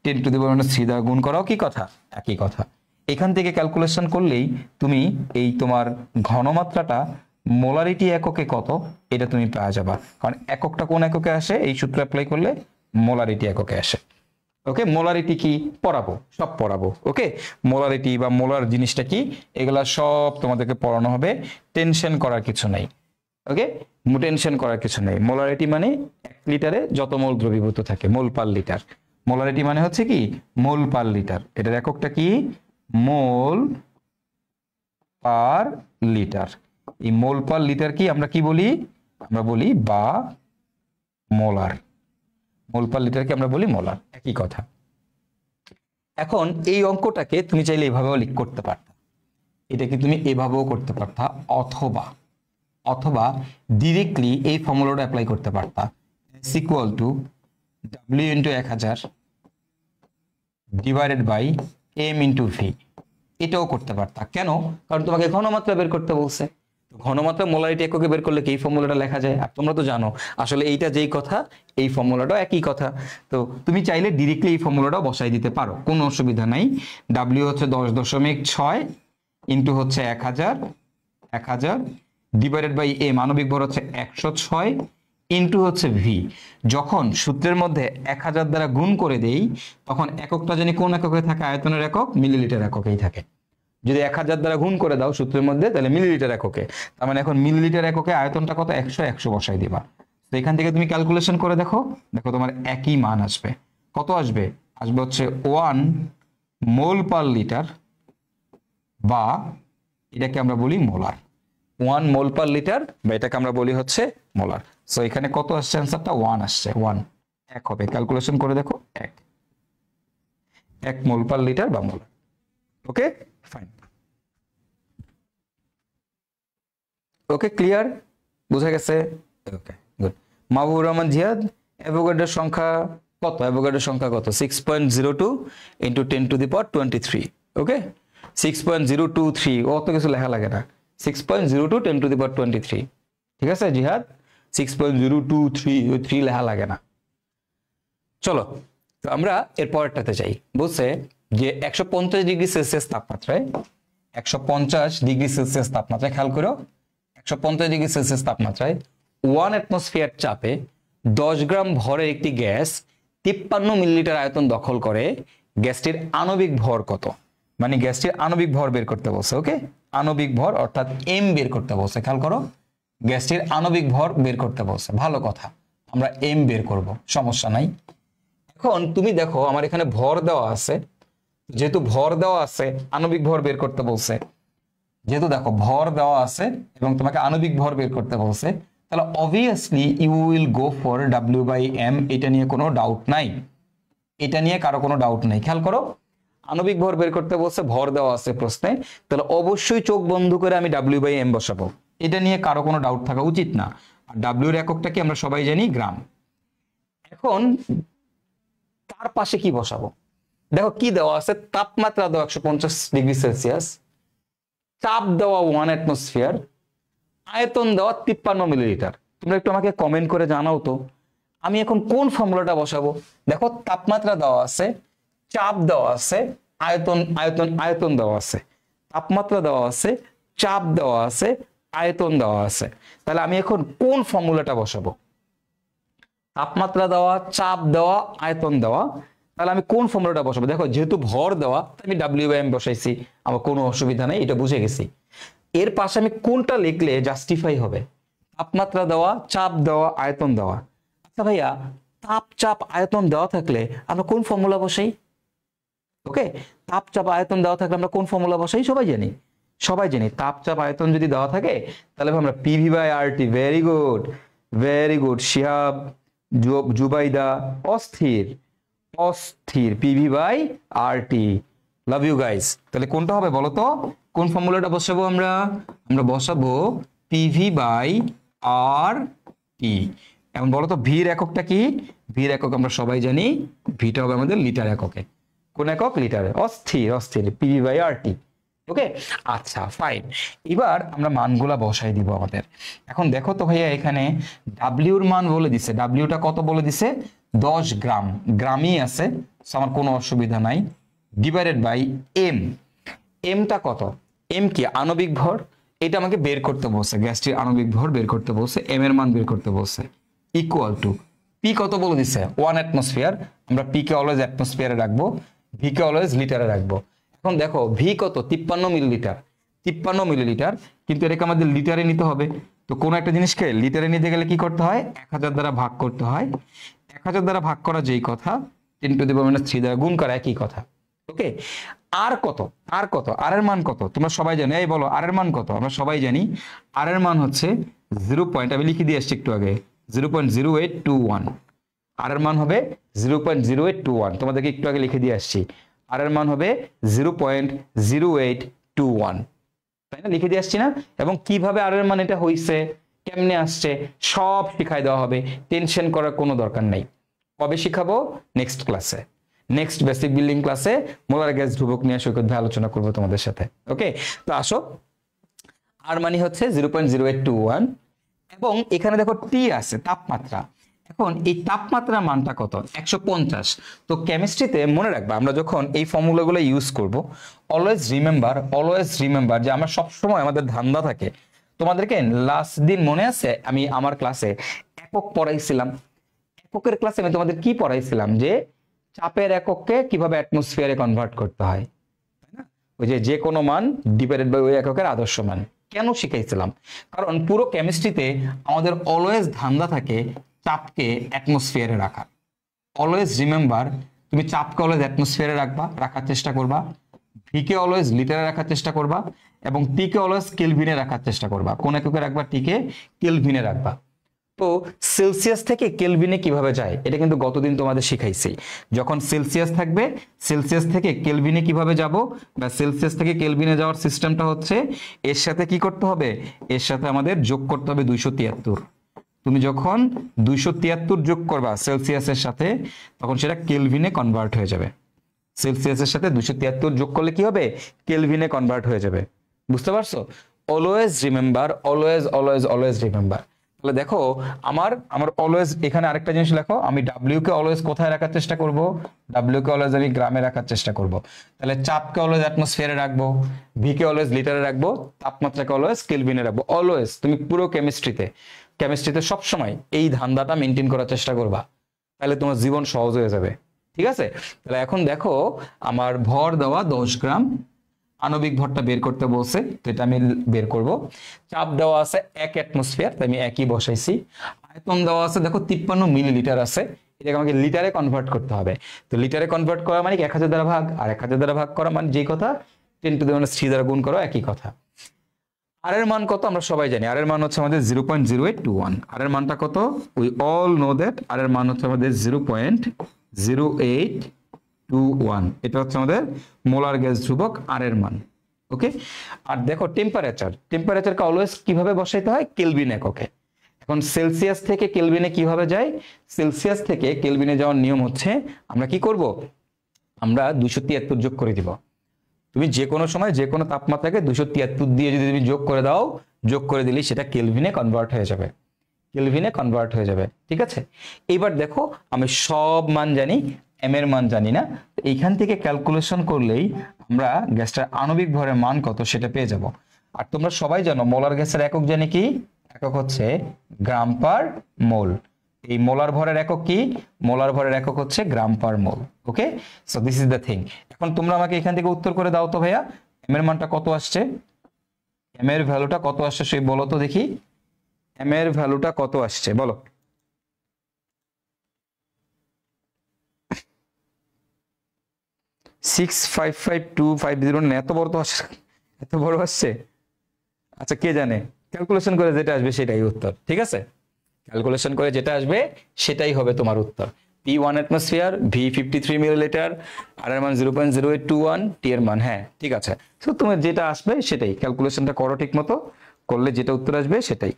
10⁻³ দ্বারা গুণ করাও কি কথা, একই কথা। এখান থেকে ক্যালকুলেশন করলেই তুমি এই তোমার ঘনমাত্রাটা মোলারিটি এককে কত এটা তুমি পেয়ে যাবা, কারণ এককটা কোন এককে আসে এই সূত্র অ্যাপ্লাই করলে মোলারিটি এককে আসে। ওকে, মোলারিটি কি পড়াবো, সব পড়াবো। ওকে, মোলারিটি বা মোলার জিনিসটা কি এগুলা সব তোমাদেরকে পড়ানো হবে, টেনশন করার কিছু নাই। ওকে, টেনশন করার কিছু নেই। মোলারিটি মানে 1 লিটারে যত মোল দ্রবীভূত থাকে, মোল পার লিটার। মোলারিটি মানে হচ্ছে কি মোল পার লিটার, এটার এককটা কি মোল পার লিটার। এই মোল পার লিটার কি আমরা কি বলি, আমরা বলি বা মোলার। মোল পার লিটারকে আমরা বলি মোলার, একই কথা। এখন এই অঙ্কটাকে তুমি চাইলে এভাবেও লিখ করতে পারতা, এটাকে তুমি এভাবেও করতে পারতা, অথবা অথবা ডিরেক্টলি এই ফর্মুলাটা অ্যাপ্লাই করতে পারতা, S equal to W into 1000 divided by M into V। এটাও করতে পারতা, কেন? কারণ তোমাকে ঘনমাত্রা বের করতে বলছে, ঘনমাত্রা মোলারিটি এককে বের করলে কি এই ফর্মুলাটা লেখা যায়, আর তোমরা তো জানো আসলে এইটা যেই কথা এই ফর্মুলাটাও একই কথা। তো তুমি চাইলে ডিরেক্টলি এই ফর্মুলাটাও বসাই দিতে পারো, কোনো অসুবিধা নাই। W হচ্ছে 10.6 ইন্টু হচ্ছে 1000 ডিভাইডেড বাই এ, মানবিক ভর হচ্ছে 106 ইন্টু হচ্ছে ভি। যখন সূত্রের মধ্যে 1000 দ্বারা গুণ করে দেই তখন এককটা জানি কোন এককে থাকে, আয়তনের একক মিলিলিটার এককেই থাকে। যদি 1000 দ্বারা গুণ করে দাও সূত্রের মধ্যে তাহলে মিলিলিটার এককে, তার মানে এখন মিলিলিটার এককে আয়তনটা কত 100 বসাই দিবা। তো এখান থেকে তুমি ক্যালকুলেশন করে দেখো, দেখো তোমার একই মান আসবে। কত আসবে? আসবে হচ্ছে 1 মোল পার লিটার, বা এটাকে আমরা বলি মোলার। 1 মোল পার লিটার, বা এটাকে আমরা বলি হচ্ছে মোলার। সো এখানে কত আসছে অ্যান্সারটা 1 আসছে, 1 এক হবে। ক্যালকুলেশন করে দেখো 1 মোল পার লিটার বা molar. Okay fine, okay clear, বুঝা গেছে? Okay good. মাহবুবুর রহমান জিয়াদ, অ্যাভোগাড্রোর সংখ্যা কত? অ্যাভোগাড্রোর সংখ্যা কত? 6.02 ইন্টু 10⁻23। ওকে, 6.023, অত কিছু লেখা লাগে না, 6.02 10⁻23। ঠিক আছে জিহাদ, 6.023 লেখা লাগে না। চলো তো আমরা এর পরেরটাতে যাই। বলছে যে 150°C তাপমাত্রায়, 150°C তাপমাত্রায়, খেয়াল করো 150°C তাপমাত্রায় 1 অ্যাটমসফিয়ার চাপে 10 গ্রাম ভরের একটি গ্যাস 53 মিলিলিটার আয়তন দখল করে। গ্যাসটির আণবিক ভর কত? মানে গ্যাসটির আণবিক ভর বের করতে বলছে। ওকে, আণবিক ভর অর্থাৎ এম বের করতে বলছে। খেয়াল করো, গ্যাসটির আণবিক ভর বের করতে বলছে, ভালো কথা, আমরা এম বের করব, সমস্যা নাই। এখন তুমি দেখো আমার এখানে ভর দেওয়া আছে, যেহেতু ভর দেওয়া আছে আণবিক ভর বের করতে বলছে, যেহেতু দেখো ভর দেওয়া আছে এবং তোমাকে আণবিক ভর বের করতে বলছে, তাহলে obviously you will go for W/M। এটা নিয়ে কোনো ডাউট নাই, এটা নিয়ে কারো কোনো ডাউট নাই। খেয়াল করো, আণবিক ভর বের করতে বলছে, ভর দেওয়া আছে প্রশ্নে, তাহলে অবশ্যই চোখ বন্ধ করে আমি W/M বসাবো, এটা নিয়ে কারো কোনো ডাউট থাকা উচিত না। আর W এর এককটা কি আমরা সবাই জানি, গ্রাম। এখন তার পাশে কি বসাবো? দেখো কি দেওয়া আছে, তাপমাত্রা দেওয়া 150°C, চাপ দেওয়া 1 অ্যাটমসফিয়ার, আয়তন দেওয়া 53 মিলিলিটার। তোমরা একটু আমাকে কমেন্ট করে জানাও তো আমি এখন কোন ফর্মুলাটা বসাবো। দেখো তাপমাত্রা দেওয়া আছে, চাপ দেওয়া আছে, আয়তন দেওয়া আছে, তাপমাত্রা দেওয়া আছে, চাপ দেওয়া আছে, আয়তন দেওয়া আছে। তাহলে আমি এখন কোন ফর্মুলাটা বসাবো? তাপমাত্রা দেওয়া, চাপ দেওয়া, আয়তন দেওয়া, তাহলে আমি কোন ফর্মুলাটা বসাবো? দেখো যেহেতু ভর দেওয়া আমি W/M বসাইছি, আমার কোনো অসুবিধা নেই, এটা বুঝে গেছি। এর পাশে আমি কোনটা লিখলে জাস্টিফাই হবে? তাপমাত্রা দেওয়া, চাপ দেওয়া, আয়তন দেওয়া। আচ্ছা ভাইয়া, তাপ, চাপ, আয়তন দেওয়া থাকলে আমরা কোন ফর্মুলা বসাই? ওকে, তাপ চাপ আয়তন দেওয়া থাকলে আমরা কোন ফর্মুলা বসাই সবাই জানি, সবাই জানি তাপ চাপ আয়তন যদি দেওয়া থাকে তাহলে আমরা PV by RT, very good very good Shihab, Zubaida, অস্থির অস্থির, PV by RT, love you guys. তাহলে কোনটা হবে বলো তো, কোন ফর্মুলাটা বসাবো আমরা, আমরা বসাবো পিভি বাই আর টি। এখন বলো তো ভির এককটা কি, ভির একক আমরা সবাই জানি, ভিটা হবে আমাদের লিটার এককে, কোন একক, লিটারে, অস্থির অস্থির, পিভি বাই আর টি। ওকে, আচ্ছা ফাইন, এবার আমরা মানগুলা বসাই দিব আমাদের। এখন দেখো তো ভাইয়া এখানে ডাব্লিউর মান বলে দিছে, ডাব্লিউটা কত বলে দিছে 10 গ্রাম, গ্রামই আছে, আমার কোনো অসুবিধা নাই, ডিভাইডেড বাই এম, এমটা কত, এম কি আণবিক ভর, এটা আমাকে বের করতে বলছে, গ্যাসটির আণবিক ভর বের করতে বলছে, এম এর মান বের করতে বলছে, ইকুয়াল টু পি কত বলে দিছে 1 অ্যাটমসফিয়ার, আমরা পি কে অলওয়েজ অ্যাটমসফিয়ারে রাখবো, ভি কে অলওয়েজ লিটারে রাখবো। এখন দেখো ভি কত 53 মিলিলিটার, 53 মিলিলিটার, কিন্তু এটাকে আমাদের লিটারে নিতে হবে, তো কোন একটা জিনিসকে লিটারে নিতে গেলে কি করতে হয়, 1000 দ্বারা ভাগ করতে হয়, 1000 দ্বারা ভাগ করা যেই কথা 10 টু দি পাওয়ার -3 দ্বারা গুণ করা একই কথা। ওকে, আর কত, আর কত, আর এর মান কত তোমরা সবাই জানো, এই বলো আর এর মান কত, আমরা সবাই জানি আর এর মান হচ্ছে 0. আমি লিখে দিয়ে আসছি একটু আগে, 0.0821, আর এর মান হবে 0.0821, তোমাদেরকে একটু আগে লিখে দিয়ে আসছি, আর এর মান হবে 0.0821, তাই না, লিখে দিয়ে আসছি না, এবং কিভাবে আর এর মান এটা হইছে, কেমনে আসছে সব শিখাই দেওয়া হবে, টেনশন করার কোনো দরকার নাই। কবে শিখাবো, নেক্সট ক্লাসে, নেক্সট বেসিক বিল্ডিং ক্লাসে মোলার গ্যাস ধ্রুবক নিয়ে সৈকত ভাই আলোচনা করবো তোমাদের সাথে। ওকে, তো আসো, আর মানে হচ্ছে 0.0821, এবং এখানে দেখো টি আছে তাপমাত্রা, এখন এই তাপমাত্রার মানটা কত 150। তো কেমিস্ট্রিতে মনে রাখবা আমরা যখন এই ফর্মুলাগুলো ইউজ করব, অলওয়েজ রিমেম্বার যে আমরা সবসময় আমাদের ধান্দা থাকে, তোমাদেরকে লাস্ট দিন মনে আছে আমি আমার ক্লাসে একক পড়াইছিলাম, এককের ক্লাসে আমি তোমাদের কি পড়াইছিলাম, যে চাপের একককে কিভাবে অ্যাটমসফিয়ারে কনভার্ট করতে হয়, তাই না, ওই যে কোনো মান ডিভাইডেড বাই ওই এককের আদর্শ মান। কেন শিখাইছিলাম, কারণ পুরো কেমিস্ট্রিতে আমাদের অলওয়েজ ধান্দা থাকে চাপকে অ্যাটমসফিয়ারে রাখা, অলওয়েজ রিমেম্বার তুমি চাপকে অলওয়েজ অ্যাটমসফিয়ারে রাখার চেষ্টা করবা, ভি কে অলওয়েজ লিটারে রাখার চেষ্টা করবা, এবং টি কে অলওয়েজ কেলভিনে রাখার চেষ্টা করবা, কোন এককে রাখবা, টি কে কেলভিনে রাখবা। তো সেলসিয়াস থেকে কেলভিনে কিভাবে যায় এটা কিন্তু গতদিন তোমাদের শিখাইছি, যখন সেলসিয়াস থাকবে সেলসিয়াস থেকে কেলভিনে কিভাবে যাব, বা সেলসিয়াস থেকে কেলভিনে যাওয়ার সিস্টেমটা হচ্ছে এর সাথে কি করতে হবে, এর সাথে আমাদের যোগ করতে হবে 273। তুমি যখন 273 যোগ করবা সেলসিয়াসের সাথে, তখন সেটা কেলভিনে কনভার্ট হয়ে যাবে, সেলসিয়াসের সাথে 273 যোগ করলে কি হবে, কেলভিনে কনভার্ট হয়ে যাবে, বুঝতে পারছো, অলওয়েজ রিমেম্বার, অলওয়েজ রিমেম্বার। তাহলে দেখো আমার অলওয়েজ এখানে আরেকটা জিনিস লেখো, আমি ডাব্লিউ কে অলওয়েজ কোথায় রাখার চেষ্টা করব, ডাব্লিউ কে অলওয়েজ আমি গ্রামে রাখার চেষ্টা করব, তাহলে চাপকে অলওয়েজ অ্যাটমসফিয়ারে রাখবো, ভি কে অলওয়েজ লিটারে রাখবো, তাপমাত্রাকে অলওয়েজ কেলভিনে রাখবো, অলওয়েজ। তুমি পুরো কেমিস্ট্রিতে সবসময় এই ধান্দাটা মেনটেন করার চেষ্টা করবা, তাহলে তোমার জীবন সহজ হয়ে যাবে, ঠিক আছে। তাহলে এখন দেখো আমার ভর দেওয়া 10 গ্রাম, আণবিক ভরটা বের করতে বলছে, তো এটা আমি বের করব, চাপ দেওয়া আছে 1 অ্যাটমসফিয়ার, তাই আমি একই বসাইছি, আয়তন দেওয়া আছে দেখো 53 মিলিলিটার আছে, এটাকে আমাকে লিটারে কনভার্ট করতে হবে, তো লিটারে কনভার্ট করা মানে 1000 দ্বারা ভাগ, আর 1000 দ্বারা ভাগ করা মানে যেই কথা 10 টু দি পাওয়ার -3 দ্বারা গুণ করো একই কথা। আর এর মান কত আমরা সবাই জানি, আর এর মান হচ্ছে আমাদের 0.0821, আর এর মানটা কত, উই অল নো দ্যাট, আর এর মান হচ্ছে আমাদের 0.0821, এটা হচ্ছে আমাদের মোলার গ্যাস ধ্রুবক আর এর মান। ওকে, আর দেখো টেম্পারেচারকে অলওয়েজ কিভাবে বসাইতে হয়, কেলভিন এককে। এখন সেলসিয়াস থেকে কেলভিনে কিভাবে যায়, সেলসিয়াস থেকে কেলভিনে যাওয়ার নিয়ম হচ্ছে আমরা কি করব, আমরা 273 যোগ করে দিব, তুমি যে কোনো সময় যে কোনো তাপমাত্রাকে 273 দিয়ে যদি তুমি যোগ করে দাও, যোগ করে দিলেই সেটা কেলভিনে কনভার্ট হয়ে যাবে, ঠিক আছে। এবার দেখো আমি সব মান জানি, এম এর মান জানি না, তো এইখান থেকে ক্যালকুলেশন করলেই আমরা গ্যাসটার আণবিক ভরের মান কত সেটা পেয়ে যাব। আর তোমরা সবাই জানো মোলার গ্যাসের একক জানি কি, একক হচ্ছে গ্রাম পার মোল, এই মোলার ভরের একক কি, মোলার ভরের একক হচ্ছে gram per mole. Okay, so this is the thing. এখন তোমরা আমাকে এখান থেকে উত্তর করে দাও তো ভাইয়া, এম এর মানটা কত আসছে, এম এর ভ্যালুটা কত আসছে সেই বলো তো দেখি, এম এর ভ্যালুটা কত আসছে বলো, 655,250 এত বড় তো আসে, এত বড় আসছে। আচ্ছা কে জানে, ক্যালকুলেশন করে যেটা আসবে সেটাই উত্তর, ঠিক আছে? ক্যালকুলেশন করে যেটা আসবে সেটাই হবে তোমার উত্তর। P1 অ্যাটমসফিয়ার, V53 মিলিলিটার, আর এর মান 0.0821, টি এর মান, হ্যাঁ ঠিক আছে। তো তোমার যেটা আসবে সেটাই, ক্যালকুলেশনটা করো ঠিক মতো, করলে যেটা উত্তর আসবে সেটাই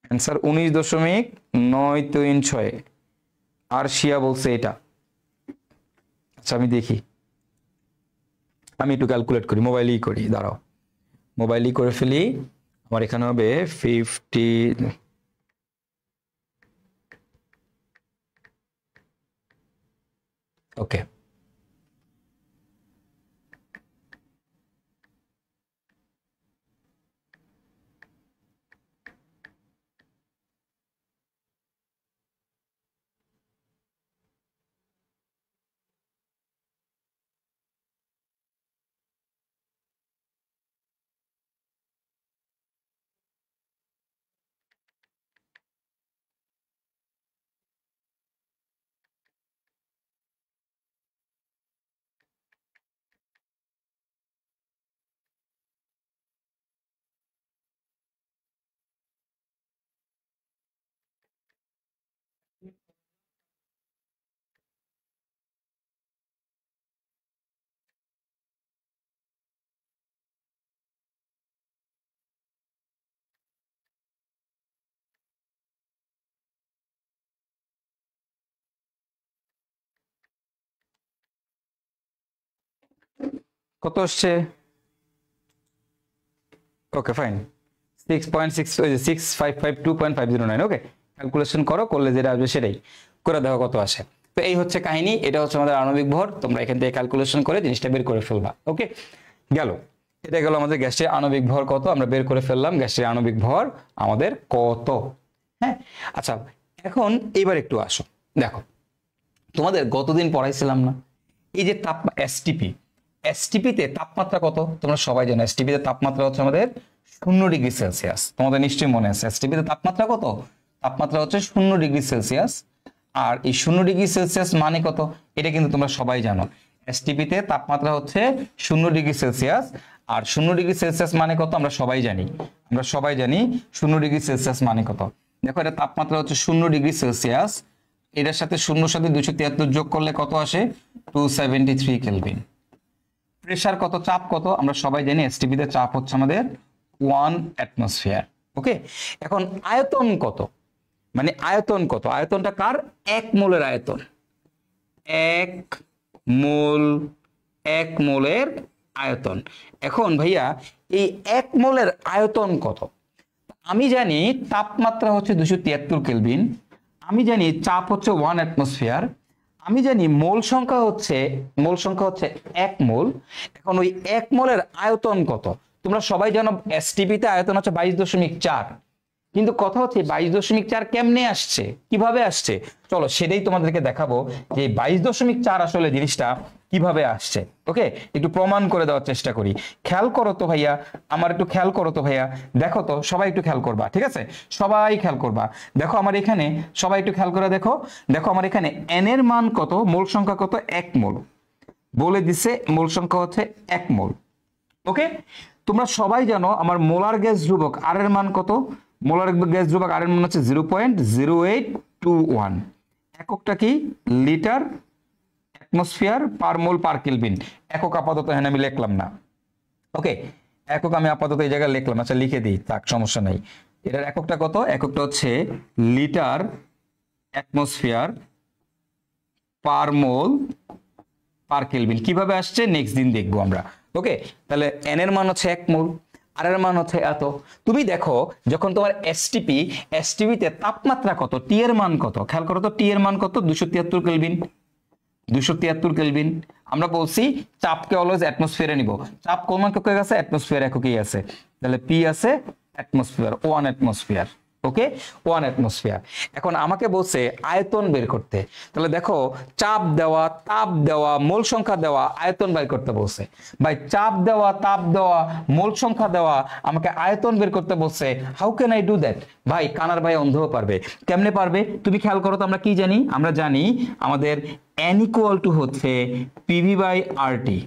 অ্যান্সার। 19.936 আর শিয়া বলছে এটা। আচ্ছা আমি দেখি, আমি একটু ক্যালকুলেট করি, মোবাইলেই করি, দাঁড়াও মোবাইলই করে ফেলি। আমার এখানে হবে 50, ওকে। কত আসছে? ওকে ফাইন, 6.655,2.509, ওকে। ক্যালকুলেশন করো, করলে যেটা আসবে সেটাই করে দেখো কত আসে। তো এই হচ্ছে কাহিনী, এটা হচ্ছে আমাদের আণবিক ভর। তোমরা এখান থেকে ক্যালকুলেশন করে জিনিসটা বের করে ফেলবা, ওকে। গেল, এটা গেল আমাদের গ্যাসের আণবিক ভর কত, আমরা বের করে ফেললাম গ্যাসের আণবিক ভর আমাদের কত। হ্যাঁ আচ্ছা, এখন এইবার একটু আসো, দেখো তোমাদের গতদিন পড়াইছিলাম না এই যে এসটিপি, এসটিপিতে তাপমাত্রা কত তোমরা সবাই জানো। এসটিপিতে তাপমাত্রা হচ্ছে আমাদের 0°C। তোমাদের নিশ্চয়ই মনে আছে এসটিপিতে তাপমাত্রা কত? তাপমাত্রা হচ্ছে 0°C। আর এই 0°C মানে কত এটা কিন্তু তোমরা সবাই জানো। এসটিপিতে তাপমাত্রা হচ্ছে 0°C, আর 0°C মানে কত আমরা সবাই জানি। আমরা সবাই জানি 0°C মানে কত। দেখো এটা তাপমাত্রা হচ্ছে 0°C, এটার সাথে 0 সাথে 273 যোগ করলে কত আসে? 273 কেলভিন। প্রেসার কত, চাপ কত আমরা সবাই জানি, এসটিপিতে চাপ হচ্ছে আমাদের 1 অ্যাটমসফিয়ার, ওকে। এখন আয়তন কত, মানে আয়তন কত, আয়তনটা কার? 1 মোলের আয়তন, 1 মোল, 1 মোলের আয়তন। এখন ভাইয়া এই 1 মোলের আয়তন কত? আমি জানি তাপমাত্রা হচ্ছে 273 কেলভিন, আমি জানি চাপ হচ্ছে 1 অ্যাটমসফিয়ার, আমি জানি মোল সংখ্যা হচ্ছে 1 মোল। এখন ওই 1 মোলের আয়তন কত? তোমরা সবাই জানো এসটিপিতে আয়তন হচ্ছে 22.4, কিন্তু কথা হচ্ছে 22.4 কেমনে আসছে, কিভাবে আসছে? চলো সেটাই তোমাদেরকে দেখাবো যে 22.4 আসলে জিনিসটা কিভাবে আসছে, ওকে। একটু প্রমাণ করে দেওয়ার চেষ্টা করি। খেয়াল করো তো ভাইয়া, আমার একটু খেয়াল করো তো ভাইয়া, দেখো তো সবাই একটু খেয়াল করবা, ঠিক আছে? সবাই খেয়াল করবা। দেখো আমার এখানে, সবাই একটু খেয়াল করে দেখো, দেখো আমার এখানে এন এর মান কত, মোল সংখ্যা কত? 1 মোল বলে দিছে, মোল সংখ্যা হচ্ছে 1 মোল, ওকে। তোমরা সবাই জানো আমার মোলার গ্যাস ধ্রুবক আর এর মান কত? মোলার গ্যাস ধ্রুবক আর এর মান হচ্ছে 0.0821। এককটা কি? লিটার অ্যাটমসফিয়ার পার মোল পার কেলভিন। একক আপাতত এখানে আমি লিখলাম না, ওকে। একক আমি আপাতত এই জায়গায় লিখলাম, আচ্ছা লিখে দিই, তাক সমস্যা নাই। এটার এককটা কত? এককটা হচ্ছে লিটার অ্যাটমসফিয়ার পার মোল পার কেলভিন। কিভাবে আসছে নেক্সট দিন দেখবো আমরা, ওকে। তাহলে এন এর মান হচ্ছে 1 মোল, আর এর মান হচ্ছে এত। তুমি দেখো যখন তোমার এসটিপিতে তাপমাত্রা কত, টি এর মান কত, খেয়াল করো তো টি এর মান কত? 273 কেলভিন, 273 কেলভিন। আমরা বলছি চাপকে অলওয়েজ অ্যাটমসফিয়ারে নিব, চাপ কোন এককে আছে? অ্যাটমসফিয়ার এককেই আছে, তাহলে পি আছে অ্যাটমসফিয়ার, 1 অ্যাটমসফিয়ার, ওকে, 1 অ্যাটমসফিয়ার। এখন আমাকে বলছে আয়তন বের করতে, তাহলে দেখো চাপ দেওয়া, তাপ দেওয়া, মোল সংখ্যা দেওয়া, আয়তন বের করতে বলছে। ভাই চাপ দেওয়া, তাপ দেওয়া, মোল সংখ্যা দেওয়া, আমাকে আয়তন বের করতে বলছে, how can I do that? ভাই কানার ভাই অন্ধও পারবে। কেমনে পারবে তুমি খেয়াল করো তো, আমরা কি জানি? আমরা জানি আমাদের n ইকুয়াল টু হচ্ছে PV by RT,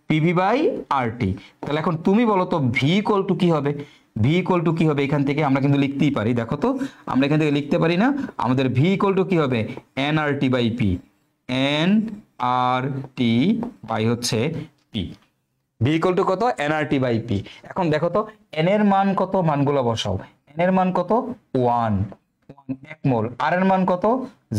PV by RT. তাহলে এখন তুমি বলো তো ভি ইকুয়াল টু কি হবে? ভি ইকুয়াল টু কি হবে? এখান থেকে আমরা কিন্তু লিখতেই পারি, দেখো তো আমরা এখান থেকে লিখতে পারি না? আমাদের ভি ইকুয়াল টু কি হবে? N R T by P, N R T by হচ্ছে পি। ভি ইকুয়াল টু কত? N R T by P. এখন দেখো তো এন এর মান কত, মানগুলো বসাও। এন এর মান কত? 1 1 মোল। আর এর মান কত?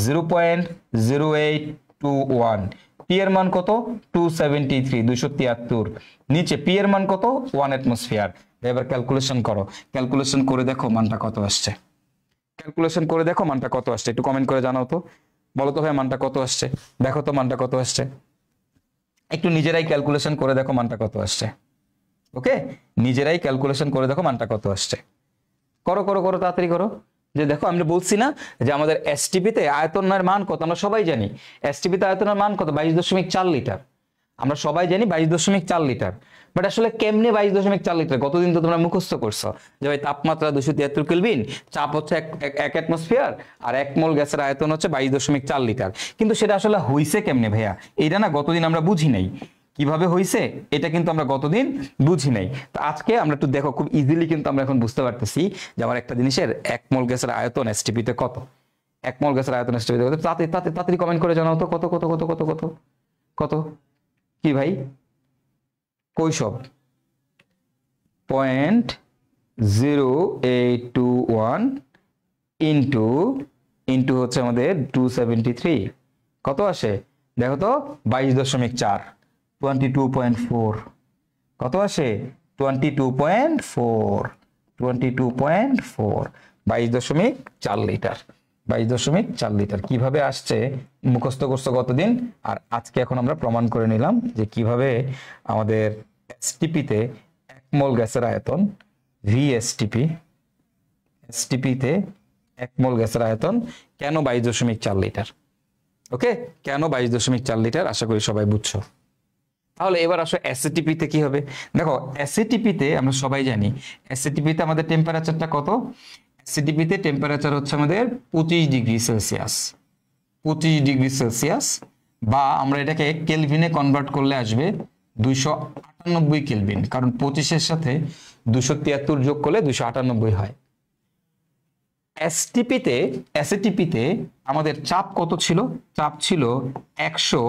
0.0821। পি এর মান কত? 273 273। নিচে পি এর মান কত? 1 অ্যাটমসফিয়ার। এবার ক্যালকুলেশন করো, ক্যালকুলেশন করে দেখো মানটা কত আসছে। ক্যালকুলেশন করে দেখো মানটা কত আসছে, একটু কমেন্ট করে জানাও তো, বলো তো ভাই মানটা কত আসছে। দেখো তো মানটা কত আসছে, একটু নিজেরাই ক্যালকুলেশন করে দেখো মানটা কত আসছে। ওকে, নিজেরাই ক্যালকুলেশন করে দেখো মানটা কত আসছে। করো করো করো, তাড়াতাড়ি করো। যে দেখো আমরা বলছি না যে আমাদের এসটিপিতে আয়তনের মান কত? আমরা সবাই জানি এসটিপিতে আয়তনের মান কত? 22.4 লিটার। আমরা সবাই জানি 22.4 লিটার। বাট আসলে কেমনে 22.4 লিটার? গতদিন তো তোমরা মুখস্থ করছো যে ভাই তাপমাত্রা 273 কেলভিন, চাপ হচ্ছে 1 অ্যাটমসফিয়ার, আর 1 মোল গ্যাসের আয়তন হচ্ছে 22.4 লিটার। কিন্তু সেটা আসলে হইছে কেমনে ভাইয়া? এটা না গতদিন আমরা বুঝি নাই কিভাবে হইছে, এটা কিন্তু আমরা গতদিন বুঝি নাই। তো আজকে আমরা একটু দেখো, খুব ইজিলি কিন্তু আমরা এখন বুঝতে পারতেছি যে আমার একটা জিনিসের 1 মোল গ্যাসের আয়তন এসটিপিতে কত। 1 মোল গ্যাসের আয়তন এসটিপিতে কত? তাড়াতাড়ি কমেন্ট করে জানাও তো কত কত কত কত কত কত? কি ভাই কই সব? 0.0821 ইন্টু হচ্ছে আমাদের 273, কত আসে দেখো তো? 22.4, 22.4, কত আসে? 22.4, 22.4, 22.4 লিটার, 22.4 লিটার। কিভাবে আসছে মুখস্থ করছো গতদিন, আর আজকে এখন আমরা প্রমাণ করে নিলাম যে কিভাবে আমাদের এসটিপিতে 1 মোল গ্যাসের আয়তন ভিএসটিপি, এসটিপিতে 1 মোল গ্যাসের আয়তন কেন 22.4 লিটার। ওকে, কেন 22.4 লিটার? আশা করি সবাই বুঝছো। তাহলে এবার আসো এসএটিপিতে কি হবে। দেখো এসএটিপিতে আমরা সবাই জানি এসএটিপিতে আমাদের টেম্পারেচারটা কত? এসএটিপিতে টেম্পারেচার হচ্ছে আমাদের 25 ডিগ্রি সেলসিয়াস, 25 ডিগ্রি সেলসিয়াস, বা আমরা এটাকে কেলভিনে কনভার্ট করলে আসবে 298 কেলভিন, কারণ 25-এর সাথে 273 যোগ করলে 298 হয়। এসএটিপিতে আমাদের চাপ কত ছিল? চাপ ছিল 100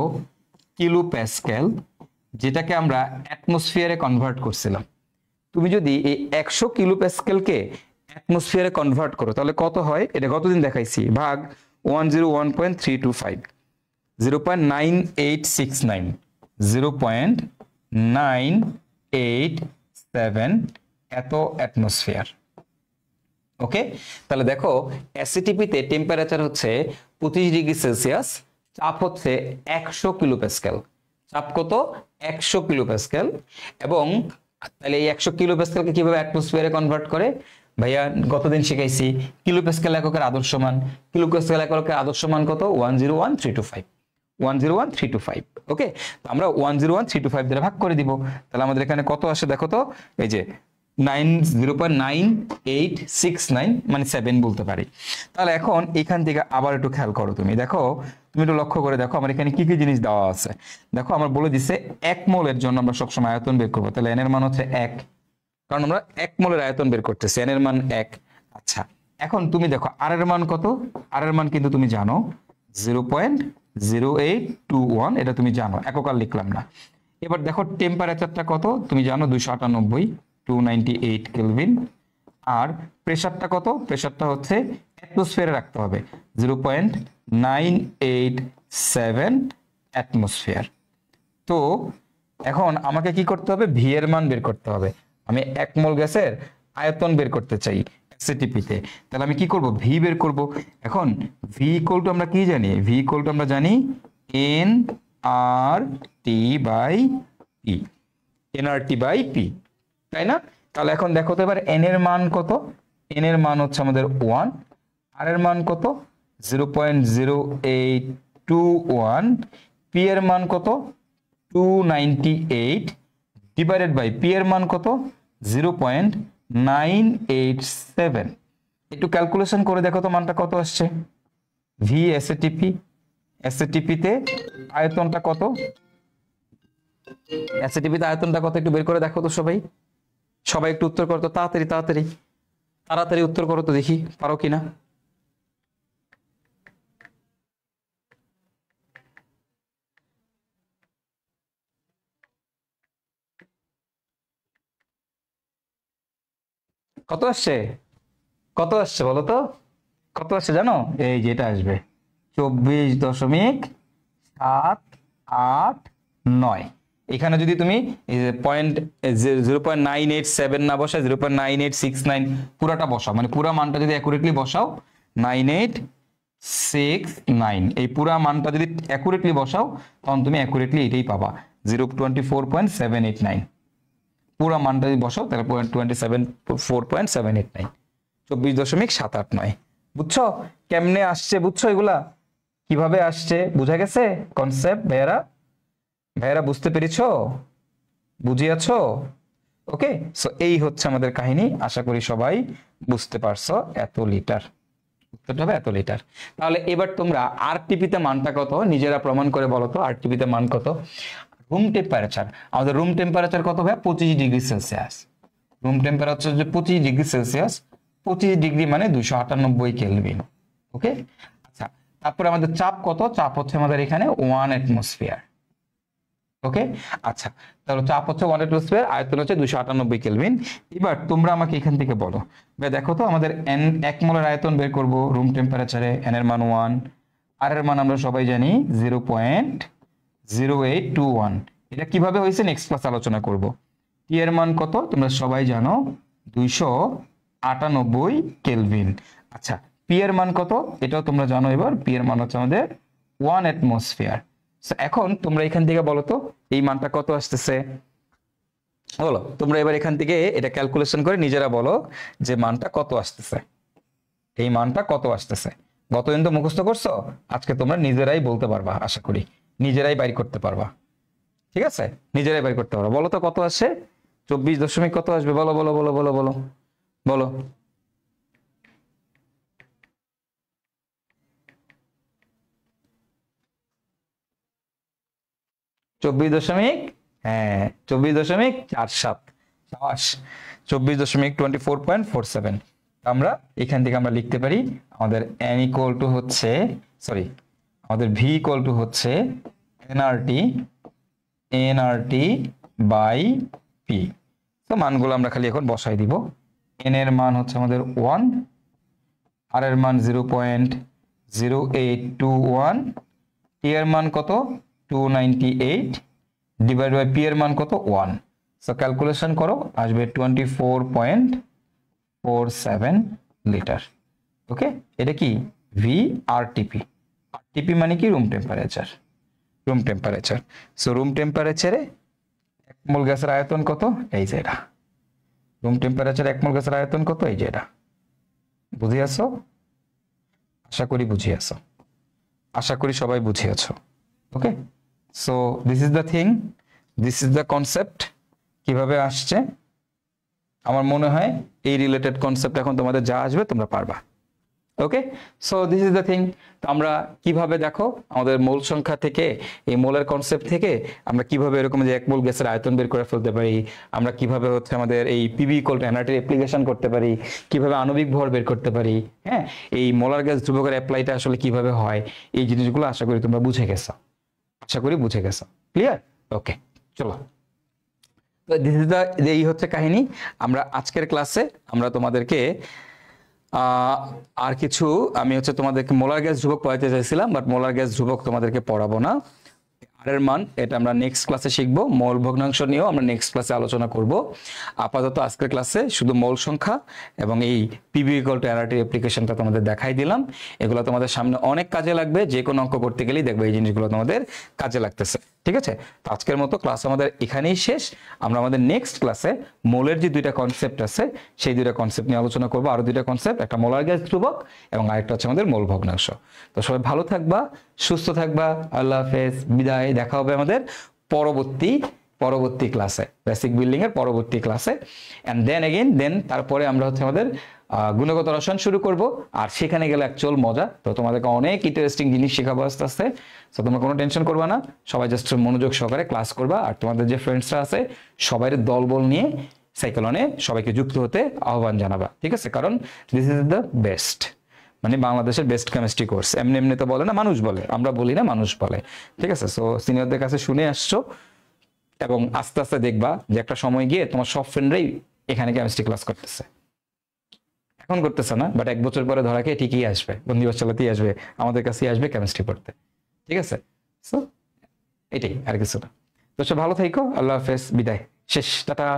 কিলো প্যাসকেল, যেটাকে আমরা অ্যাটমসফিয়ারে কনভার্ট করছিলাম। তুমি যদি এই 100 কিলো প্যাসকেলকে অ্যাটমসফিয়ারে কনভার্ট করো তাহলে কত হয়? এটা গতদিন দেখাইছি, ভাগ 101.325, 0.9869, 0.987 এত অ্যাটমসফিয়ার। ওকে, তাহলে দেখো এসিটিপিতে টেম্পারেচার হচ্ছে 25 ডিগ্রি সেলসিয়াস, চাপ হচ্ছে 100 কিলো প্যাসকেল। চাপ কত? 100 কিলো প্যাসকেল। এবং তাহলে এই 100 কিলো প্যাসকেলকে কিভাবে অ্যাটমসফিয়ারে কনভার্ট করে? ভাইয়া গতদিন শিখাইছি কিলো প্যাসকেল এককের আদর্শ মান। কিলো প্যাসকেল এককের আদর্শ মান কত? 101325, 101325। ওকে, তো আমরা 101325 দ্বারা ভাগ করে দিব। তাহলে আমাদের এখানে কত আসে দেখো তো, এই যে 0.9869, মানে 7 বলতে পারি। তাহলে এখন এখান থেকে আবার একটু খেয়াল করো, তুমি দেখো, তুমি একটু লক্ষ্য করে দেখো আমার এখানে কি কি জিনিস দেওয়া আছে। দেখো আমার বলে দিচ্ছে 1 মোলের জন্য আমরা সবসময় আয়তন বের করবো, তাহলে এন এর মান হচ্ছে 1, কারণ আমরা 1 মোলের আয়তন বের করতেছি, এন এর মান 1। আচ্ছা, এখন তুমি দেখো আর এর মান কত? আর এর মান কিন্তু তুমি জানো 0.0821, এটা তুমি জানো, একক আর লিখলাম না। এবার দেখো টেম্পারেচারটা কত? তুমি জানো 298, 298 কেলভিন। আর প্রেসারটা কত? প্রেসারটা হচ্ছে অ্যাটমসফিয়ারে রাখতে হবে, 0.987 অ্যাটমসফিয়ার। তো এখন আমাকে কি করতে হবে? ভি এর মান বের করতে হবে। আমি 1 মোল গ্যাসের আয়তন বের করতে চাই এসএটিপিতে, তাহলে আমি কি করব? ভি বের করব। এখন ভি ইকুয়াল টু আমরা কি জানি? ভি ইকুয়াল টু আমরা জানি N R T by P, N R T by P, তাই না? তাহলে এখন দেখো তো এবার এন এর মান কত? এন এর মান হচ্ছে আমাদের 1, আর এর মান কত 0.0821, পি এর মান কত 298 ডিভাইডেড বাই পি এর মান কত 0.987। একটু ক্যালকুলেশন করে দেখো তো মানটা কত আসছে। ভি এসএটিপি তে আয়তনটা কত, এসএটিপি তে আয়তনটা কত একটু বের করে দেখো তো সবাই। সবাই একটু উত্তর করো তো, তাড়াতাড়ি তাড়াতাড়ি তাড়াতাড়ি উত্তর করো তো, দেখি পারো কিনা। কত আসছে, কত আসছে বলো তো, কত আসছে জানো? এই যেটা আসবে 24.789। এখানে যদি তুমি পয়েন্ট 0.987 না বসায় 0.9869 পুরাটা বসাও, মানে পুরা মানটা যদি অ্যাকুরেটলি বসাও 9869, এই পুরা মানটা যদি অ্যাকুরেটলি বসাও তখন তুমি অ্যাকুরেটলি এটাই পাবা 024.789। পুরা মানটা যদি বসাও তাহলে 24.789, 24.789। বুঝছো কেমনে আসছে? বুঝছো এগুলা কিভাবে আসছে? বুঝা গেছে কনসেপ্ট? ভাইয়ারা বুঝতে পেরেছো? বুঝিয়াছো? ওকে, সো এই হচ্ছে আমাদের কাহিনী। আশা করি সবাই বুঝতে পারছো। এত লিটার উত্তরটা হবে এত লিটার। তাহলে এবার তোমরা আরটিপিতে মানটা কত নিজেরা প্রমাণ করে বলো তো। আরটিপিতে মান কত? রুম টেম্পারেচার, আমাদের রুম টেম্পারেচার কত ভাই? 25 ডিগ্রি সেলসিয়াস। রুম টেম্পারেচার যে 25 ডিগ্রি সেলসিয়াস, 25 ডিগ্রি মানে 298 কেলভিন। ওকে, আচ্ছা তারপরে আমাদের চাপ কত? চাপ হচ্ছে আমাদের এখানে 1 অ্যাটমসফিয়ার। ওকে, আচ্ছা তাহলে চাপ হচ্ছে 1 অ্যাটমসফিয়ার, আয়তন হচ্ছে 298 কেলভিন। এবার তোমরা আমাকে এখান থেকে বলো ভাই, দেখো তো আমাদের এন 1 মোলের আয়তন বের করব রুম টেম্পারেচারে। এন এর মান 1, আর এর মান আমরা সবাই জানি 0.0821। এটা কিভাবে হয়েছে নেক্সট ক্লাস আলোচনা করব। টি এর মান কত তোমরা সবাই জানো 298 কেলভিন। আচ্ছা পি এর মান কত এটাও তোমরা জানো। এবার পি এর মান হচ্ছে আমাদের 1 অ্যাটমসফিয়ার। এখন তোমরা এখান থেকে বলো তো এই মানটা কত আসতেছে, বলো তোমরা এবার এখান থেকে এটা ক্যালকুলেশন করে নিজেরা বলো যে মানটা কত আসতেছে, এই মানটা কত আসতেছে। গতদিন তো মুখস্থ করছো, আজকে তোমরা নিজেরাই বলতে পারবা, আশা করি নিজেরাই বাইর করতে পারবা। ঠিক আছে, নিজেরাই বাইর করতে পারবা। বলো তো কত আসে? 24 কত আসবে? বলো বলো বলো বলো বলো বলো। 24 হ্যাঁ 24.47, 24.24.47। আমরা এখান থেকে আমরা লিখতে পারি আমাদের n ইকুয়াল টু হচ্ছে, সরি আমাদের v ইকুয়াল টু হচ্ছে nRT বাই p। তো মানগুলো আমরা খালি এখন বসাই দিব। n এর মান হচ্ছে আমাদের 1, r এর মান 0.0821, t এর মান কত 298 ডিভাইড বাই পি এর মান কত 1। সো ক্যালকুলেশন করো, আসবে 24.47 লিটার। ওকে, এটা কি ভি আরটিপি। আরটিপি মানে কি? Room temperature. Room temperature. So room টেম্পারেচারে 1 মোল গ্যাসের আয়তন কত? এই যে এটা। রুম টেম্পারেচারে 1 মোল গ্যাসের আয়তন কত? এই যে এটা। বুঝে আসো? আশা করি বুঝে আসো, আশা করি সবাই বুঝে আছো। Okay, so this is the thing, this is the concept. কিভাবে আসছে আমার মনে হয় এই রিলেটেড কনসেপ্ট এখন তোমাদের যা আসবে তোমরা পারবা। Okay, so this is the thing. তো আমরা কিভাবে দেখো আমাদের মোল সংখ্যা থেকে, এই মোলের কনসেপ্ট থেকে আমরা কিভাবে এরকম যে 1 মোল গ্যাসের আয়তন বের করে ফেলতে পারি, আমরা কিভাবে হচ্ছে আমাদের এই PV equal to nRT application করতে পারি, কিভাবে আণবিক ভর বের করতে পারি, হ্যাঁ এই মোলার গ্যাস ধ্রুবকের অ্যাপ্লাইটা আসলে কিভাবে হয়, এই জিনিসগুলো আশা করি তোমরা বুঝে গেছো, আশা করি বুঝে গেছো। ক্লিয়ার? ওকে, চলো। তো দিস ইজ দ্য, এই হচ্ছে কাহিনী। আমরা আজকের ক্লাসে আমরা তোমাদেরকে আর কিছু, আমি হচ্ছে তোমাদেরকে মোলার গ্যাস ধ্রুবক পড়াইতে চাইছিলাম, বাট মোলার গ্যাস ধ্রুবক তোমাদেরকে পড়াবো না। আর এর মান এটা আমরা নেক্সট ক্লাসে শিখবো। মোল ভগ্নাংশ নিয়েও আমরা নেক্সট ক্লাসে আলোচনা করব। আপাতত আজকের ক্লাসে শুধু মোল সংখ্যা এবং এই পিভি ইকুয়াল টু এনআরটি অ্যাপ্লিকেশনটা তোমাদের দেখাই দিলাম। এগুলো তোমাদের সামনে অনেক কাজে লাগবে, যে কোনো অঙ্ক করতে গেলেই দেখবে এই জিনিসগুলো তোমাদের কাজে লাগতেছে। ঠিক আছে? তো আজকের মতো ক্লাস আমাদের এখানেই শেষ। আমরা আমাদের নেক্সট ক্লাসে মোলের যে দুইটা কনসেপ্ট আছে সেই দুইটা কনসেপ্ট নিয়ে আলোচনা করবো। আরো দুইটা কনসেপ্ট, একটা মোলার গ্যাস ধ্রুবক এবং আরেকটা হচ্ছে আমাদের মোল ভগ্নাংশ। তো সবাই ভালো থাকবা, সুস্থ থাকবা। আল্লাহ হাফেজ, বিদায়। দেখা হবে আমাদের পরবর্তী ক্লাসে, বেসিক বিল্ডিং এর পরবর্তী ক্লাসে। এন্ড দেন তারপরে আমরা হচ্ছে আমাদের গুণগত রসায়ন শুরু করব। আর সেখানে গেলে অ্যাকচুয়াল মজা। তো তোমাদেরকে অনেক ইন্টারেস্টিং জিনিস শেখাবো আস্তে আস্তে। তো তোমরা কোনো টেনশন করবা না, সবাই জাস্ট মনোযোগ সহকারে ক্লাস করবা। আর তোমাদের যে ফ্রেন্ডসরা আছে সবাই দলবল নিয়ে সাইক্লোনে সবাইকে যুক্ত হতে আহ্বান জানাবা, ঠিক আছে? কারণ দিস ইজ দ্য বেস্ট, মানে বাংলাদেশের বেস্ট কেমিস্ট্রি কোর্স। এমনি এমনি তো বলে না, মানুষ বলে, আমরা বলি না, মানুষ বলে, ঠিক আছে? সো সিনিয়রদের কাছে শুনে আসছো এবং আস্তে আস্তে দেখবা যে একটা সময় গিয়ে তোমার সব ফ্রেন্ডরাই এখানে কেমিস্ট্রি ক্লাস করতেছে। এখন করতেছে না, বাট 1 বছর পরে ধরা খেয়ে ঠিকই আসবে, বন্দিবাস চালাতেই আসবে, আমাদের কাছেই আসবে কেমিস্ট্রি পড়তে, ঠিক আছে? সো এটাই, আর কিছু না। তো সব ভালো থাইকো, আল্লাহ হাফেজ, বিদায়, শেষ, টাটা।